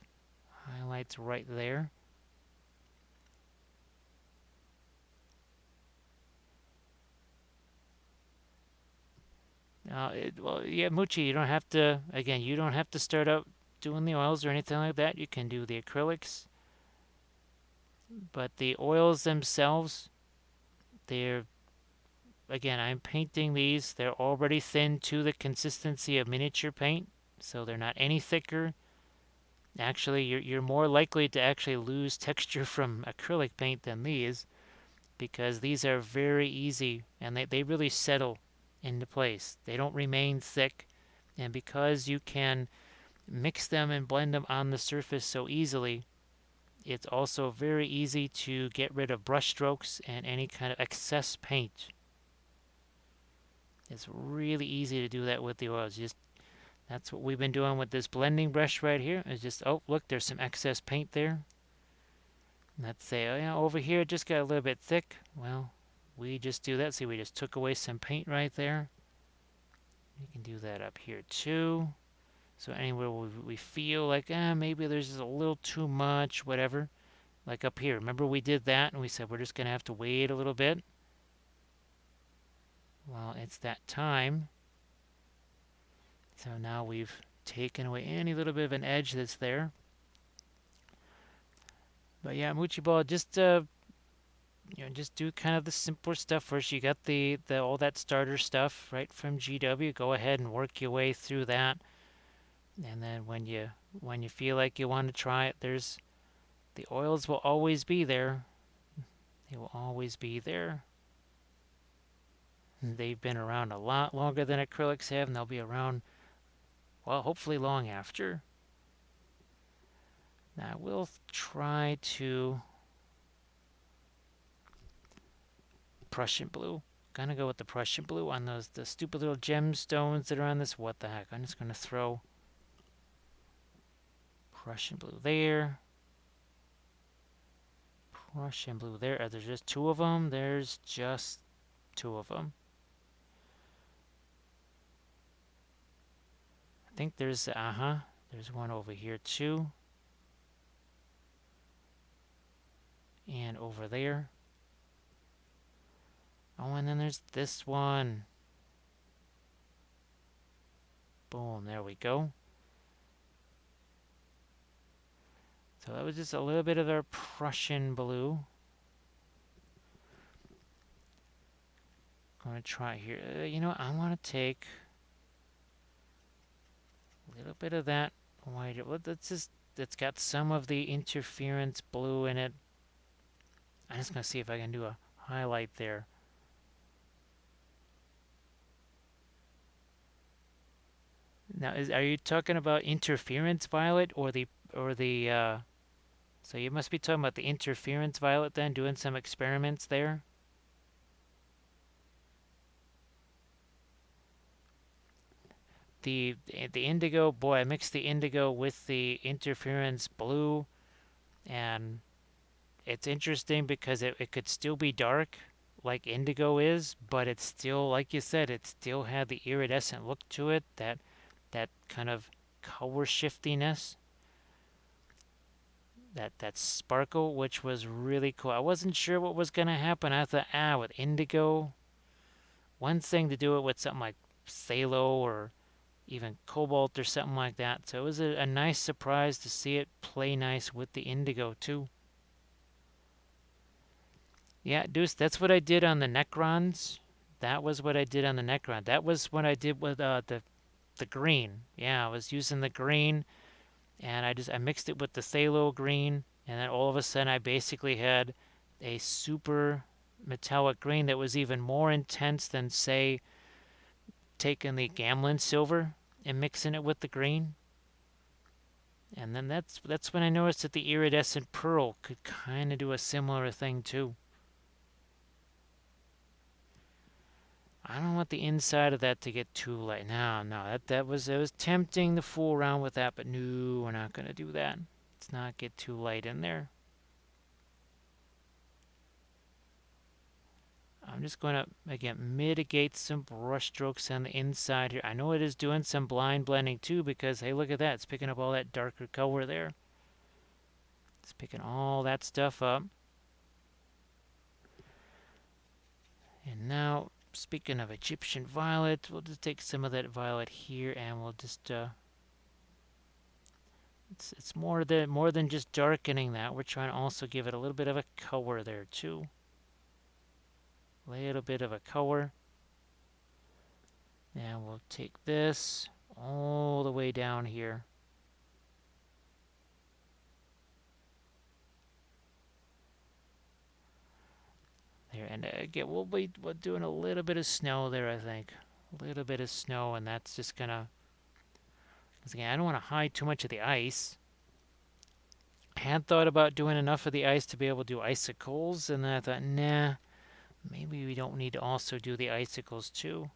highlights right there. Well, yeah, Muchi, you don't have to, again, you don't have to start out doing the oils or anything like that. You can do the acrylics. But the oils themselves, they're, again, I'm painting these. They're already thin to the consistency of miniature paint, so they're not any thicker. Actually, you're more likely to actually lose texture from acrylic paint than these, because these are very easy and they really settle into place. They don't remain thick, and because you can mix them and blend them on the surface so easily, it's also very easy to get rid of brush strokes and any kind of excess paint. It's really easy to do that with the oils. Just that's what we've been doing with this blending brush right here. It's just, oh, look, there's some excess paint there. Let's say, oh yeah, over here it just got a little bit thick. Well, we just do that. See, we just took away some paint right there. You can do that up here too. So anywhere we feel like, maybe there's just a little too much, whatever. Like up here. Remember we did that and we said we're just going to have to wait a little bit? Well, it's that time. So now we've taken away any little bit of an edge that's there. But yeah, Moochie Ball, just just do kind of the simpler stuff first. You got the all that starter stuff right from GW. Go ahead and work your way through that. And then when you feel like you want to try it, there's the oils will always be there. They will always be there. They've been around a lot longer than acrylics have, and they'll be around, well, hopefully long after. Now we'll try to Prussian blue. Gonna go with the Prussian blue on the stupid little gemstones that are on this. What the heck? I'm just gonna throw Prussian blue there. Prussian blue there. Are there just two of them? There's just two of them. I think there's, there's one over here too. And over there. Oh, and then there's this one. Boom, there we go. So that was just a little bit of their Prussian blue. I'm going to try here. You know, I want to take a little bit of that white. Well, it's got some of the interference blue in it. I'm just going to see if I can do a highlight there. Now, are you talking about interference violet or the so you must be talking about the interference violet then, doing some experiments there? The indigo, boy, I mixed the indigo with the interference blue, and it's interesting because it could still be dark like indigo is, but it's still, like you said, it still had the iridescent look to it, that kind of color shiftiness, that sparkle, which was really cool. I wasn't sure what was going to happen. I thought, with indigo, one thing to do it with something like phthalo or even cobalt or something like that. So it was a nice surprise to see it play nice with the indigo too. Yeah, Deuce, that's what I did on the Necrons. That was what I did on the Necron. That was what I did with the green. Yeah, I was using the green, and I mixed it with the phthalo green, and then all of a sudden I basically had a super metallic green that was even more intense than, say, taking the Gamlin silver and mixing it with the green. And then that's when I noticed that the iridescent pearl could kind of do a similar thing too. I don't want the inside of that to get too light. No, it was tempting to fool around with that, but no, we're not going to do that. Let's not get too light in there. I'm just going to, again, mitigate some brush strokes on the inside here. I know it is doing some blind blending too because, hey, look at that. It's picking up all that darker color there. It's picking all that stuff up. And now, speaking of Egyptian violet, we'll just take some of that violet here and we'll just, it's more than just darkening that. We're trying to also give it a little bit of a color there too. Little bit of a color. And we'll take this all the way down here. There, and again, we'll be doing a little bit of snow there, I think. A little bit of snow, and that's just gonna, because again, I don't want to hide too much of the ice. I had thought about doing enough of the ice to be able to do icicles, and then I thought, nah, maybe we don't need to also do the icicles too.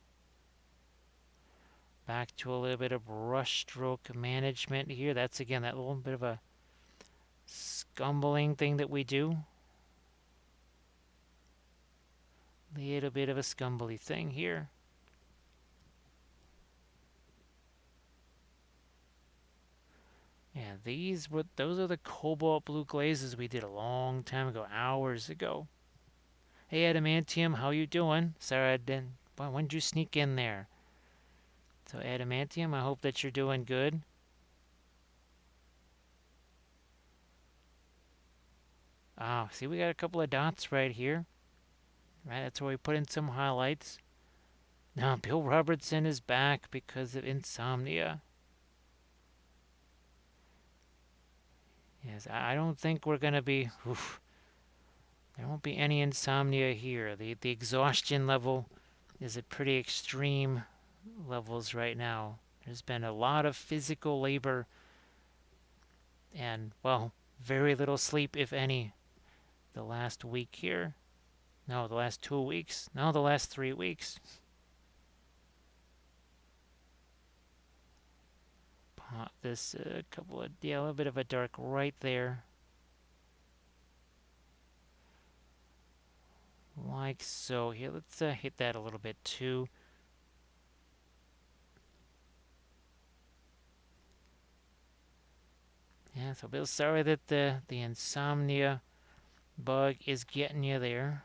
Back to a little bit of brush stroke management here. That's again that little bit of a scumbling thing that we do. Little bit of a scumbly thing here. Yeah, those are the cobalt blue glazes we did a long time ago, hours ago. Hey Adamantium, how you doing? Sorry I didn't. Boy, when did you sneak in there? So Adamantium, I hope that you're doing good. Ah, see we got a couple of dots right here. Right, that's where we put in some highlights. Now Bill Robertson is back because of insomnia. Yes, I don't think we're gonna be. Oof, there won't be any insomnia here. The exhaustion level is at pretty extreme levels right now. There's been a lot of physical labor and, well, very little sleep, if any, the last week here. No, the last 2 weeks. No, the last 3 weeks. Pop this yeah, a little bit of a dark right there. Like so. Here, let's hit that a little bit too. Yeah, so Bill, sorry that the insomnia bug is getting you there.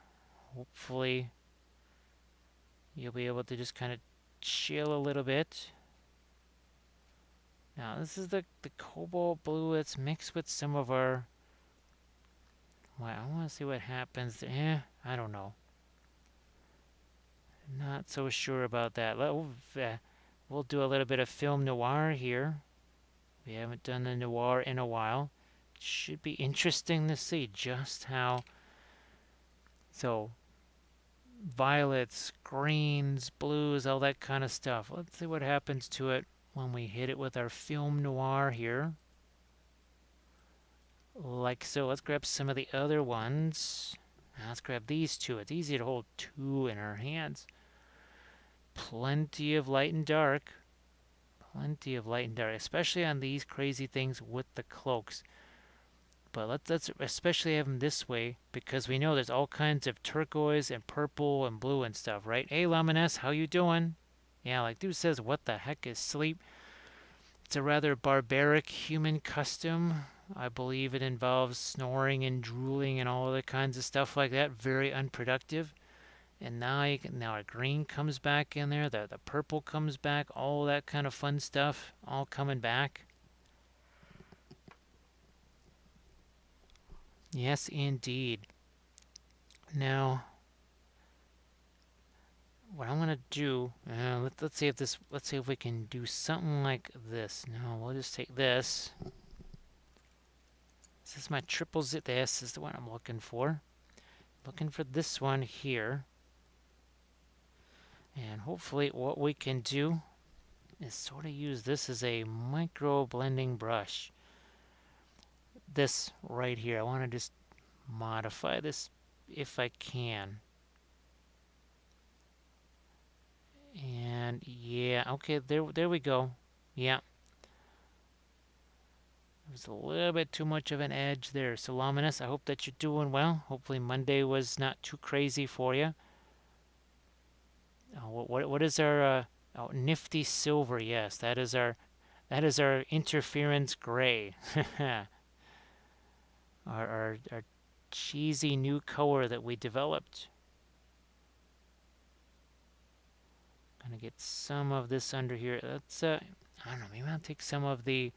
Hopefully you'll be able to just kind of chill a little bit. Now this is the cobalt blue that's mixed with some of our. Well, I want to see what happens. I don't know. Not so sure about that. We'll do a little bit of film noir here. We haven't done the noir in a while. It should be interesting to see just how. So, violets, greens, blues, all that kind of stuff. Let's see what happens to it when we hit it with our film noir here. Like so. Let's grab some of the other ones. Now let's grab these two. It's easy to hold two in our hands. Plenty of light and dark. Plenty of light and dark, especially on these crazy things with the cloaks. But let's especially have them this way because we know there's all kinds of turquoise and purple and blue and stuff, right? Hey, Lamines, how you doing? Yeah, like dude says, what the heck is sleep? It's a rather barbaric human custom. I believe it involves snoring and drooling and all other kinds of stuff like that. Very unproductive. And now our green comes back in there, the purple comes back, all that kind of fun stuff, all coming back. Yes, indeed. Now, what I'm gonna do, let's see if we can do something like this. No, we'll just take this. This is my triple zip. This is the one I'm looking for. Looking for this one here. And hopefully what we can do is sort of use this as a micro blending brush. This right here, I want to just modify this if I can. And yeah, okay, there we go. Yeah. There's a little bit too much of an edge there. So Luminous, I hope that you're doing well. Hopefully Monday was not too crazy for you. What is our oh, nifty silver? Yes, that is our interference gray. our cheesy new color that we developed. Gonna get some of this under here. Let's I don't know, maybe I'll take some of the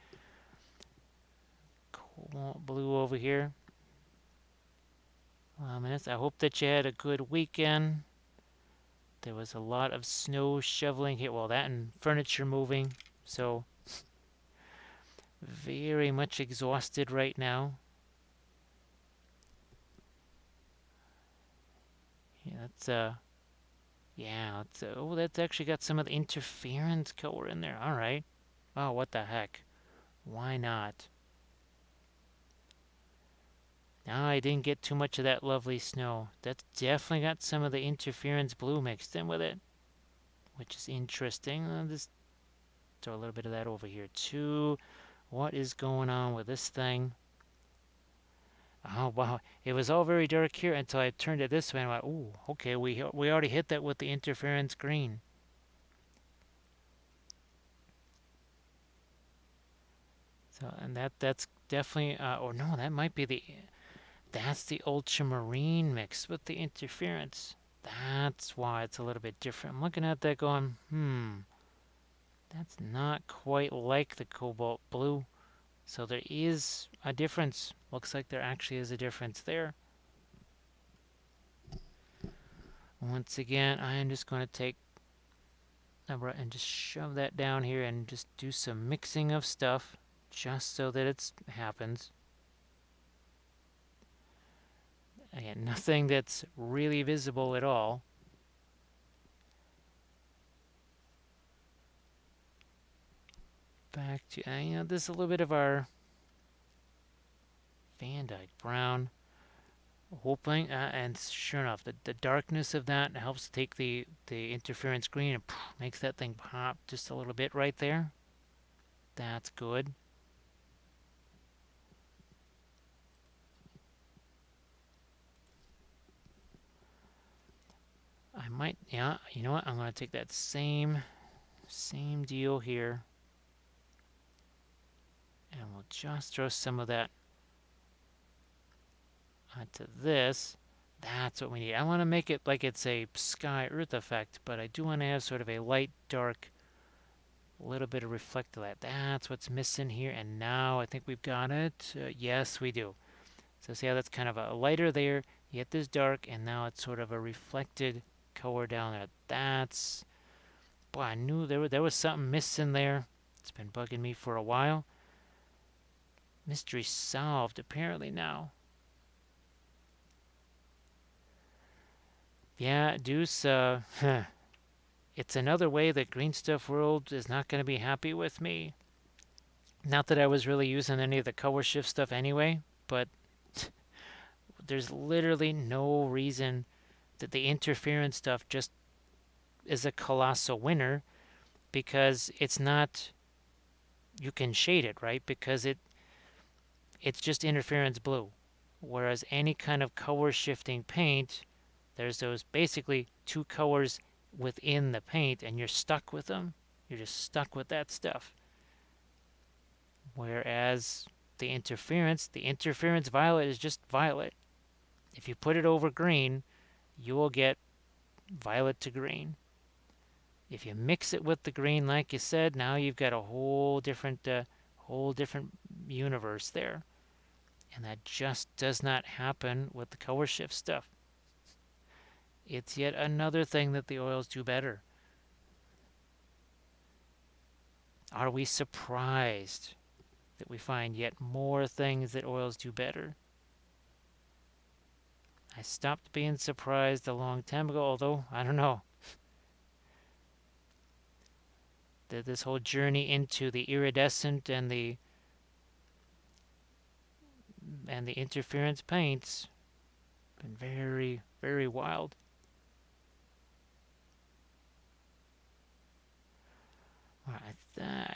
cobalt blue over here. I hope that you had a good weekend. There was a lot of snow shoveling here. Well, that and furniture moving. So, very much exhausted right now. Yeah, oh, that's actually got some of the interference color in there. All right. Oh, what the heck? Why not? Now I didn't get too much of that lovely snow. That's definitely got some of the interference blue mixed in with it, which is interesting. throw a little bit of that over here too. What is going on with this thing? Oh wow, it was all very dark here until I turned it this way and I went, ooh, okay, we already hit that with the interference green. So and that's definitely or no, that might be that's the ultramarine mixed with the interference. That's why it's a little bit different. I'm looking at that going, that's not quite like the cobalt blue. So there is a difference. Looks like there actually is a difference there. Once again, I am just going to take and just shove that down here and just do some mixing of stuff just so that it happens. Again, nothing that's really visible at all. Back to, this is a little bit of our Van Dyke brown. Hoping, and sure enough, the darkness of that helps take the interference green and makes that thing pop just a little bit right there. That's good. I might, yeah, you know what? I'm going to take that same deal here. And we'll just throw some of that onto this. That's what we need. I want to make it like it's a sky-earth effect, but I do want to have sort of a light, dark, little bit of reflect of that. That's what's missing here, and now I think we've got it. Yes, we do. So see how that's kind of a lighter there, you get this dark, and now it's sort of a reflected color down there. That's, boy, I knew there was something missing there. It's been bugging me for a while. Mystery solved, apparently now. Yeah, Deuce, it's another way that Green Stuff World is not going to be happy with me. Not that I was really using any of the color shift stuff anyway, but there's literally no reason that the interference stuff just is a colossal winner, because it's not, you can shade it, right? Because it's just interference blue. Whereas any kind of color shifting paint, there's those basically two colors within the paint and you're stuck with them. You're just stuck with that stuff. Whereas the interference violet is just violet. If you put it over green, you will get violet to green. If you mix it with the green, like you said, now you've got a whole different universe there. And that just does not happen with the color shift stuff. It's yet another thing that the oils do better. Are we surprised that we find yet more things that oils do better? I stopped being surprised a long time ago, although, I don't know. This whole journey into the iridescent and the interference paints been very, very wild.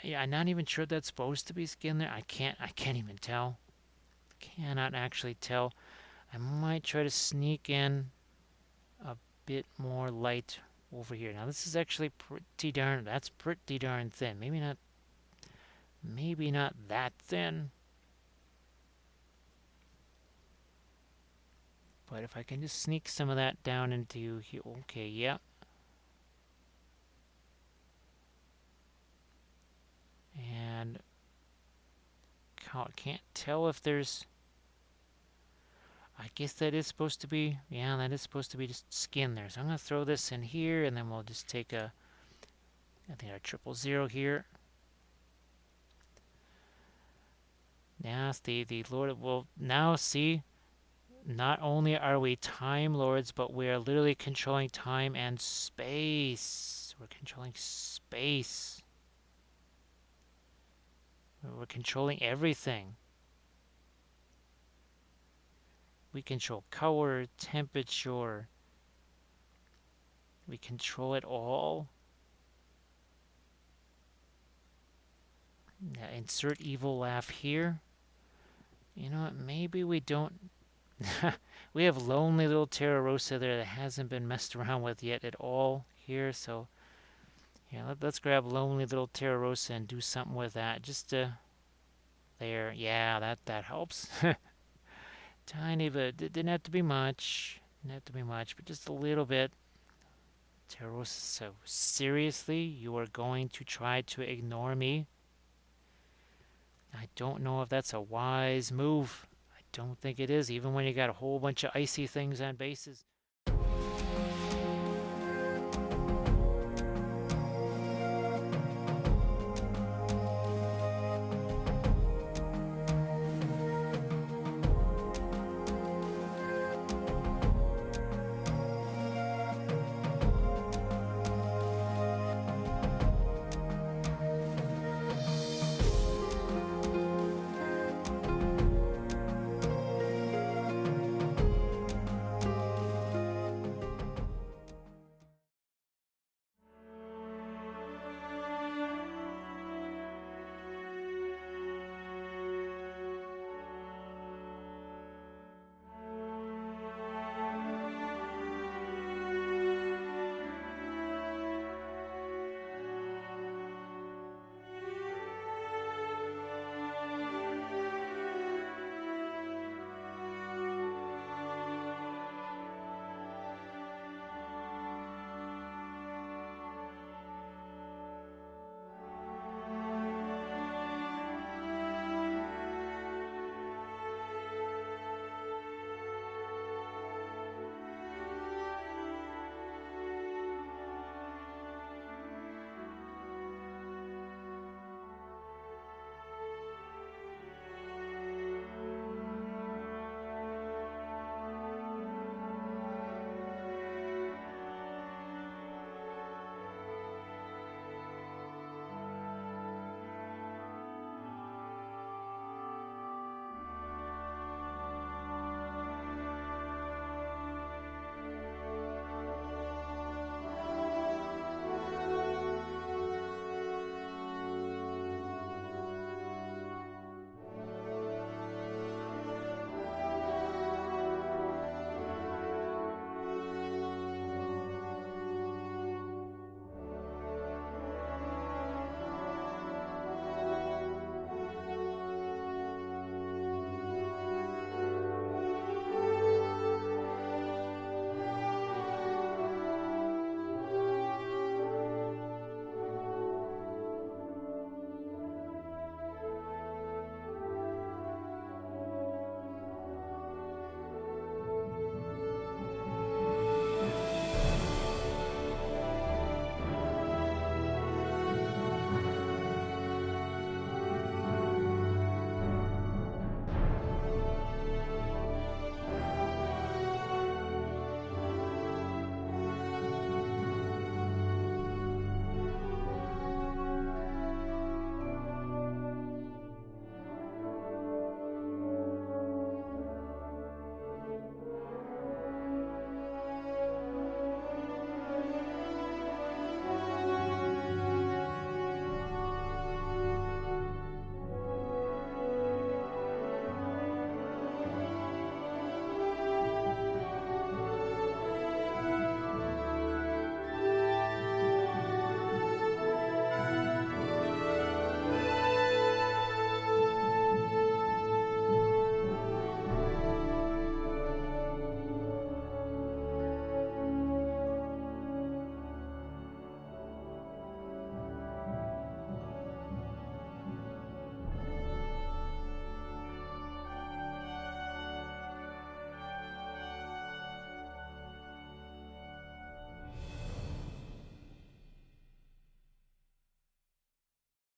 Yeah, I'm not even sure that's supposed to be skin there. I can't even tell. Cannot actually tell. I might try to sneak in a bit more light over here. Now this is actually that's pretty darn thin. Maybe not that thin. But if I can just sneak some of that down into here. Okay, yeah. And can't tell if there's, I guess that is supposed to be, yeah, that is supposed to be just skin there. So I'm going to throw this in here, and then we'll just take I think our 000 here. Now the Lord will now see, not only are we Time Lords, but we are literally controlling time and space. We're controlling space. We're controlling everything. We control color, temperature. We control it all. Now insert evil laugh here. You know what? Maybe we don't. We have lonely little Terra Rosa there that hasn't been messed around with yet at all here. So yeah, let's grab lonely little Terra Rosa and do something with that. Just there. Yeah, that helps. Tiny bit. Didn't have to be much. Didn't have to be much, but just a little bit. Terra Rosa. So seriously, you are going to try to ignore me? I don't know if that's a wise move. I don't think it is, even when you got a whole bunch of icy things on bases.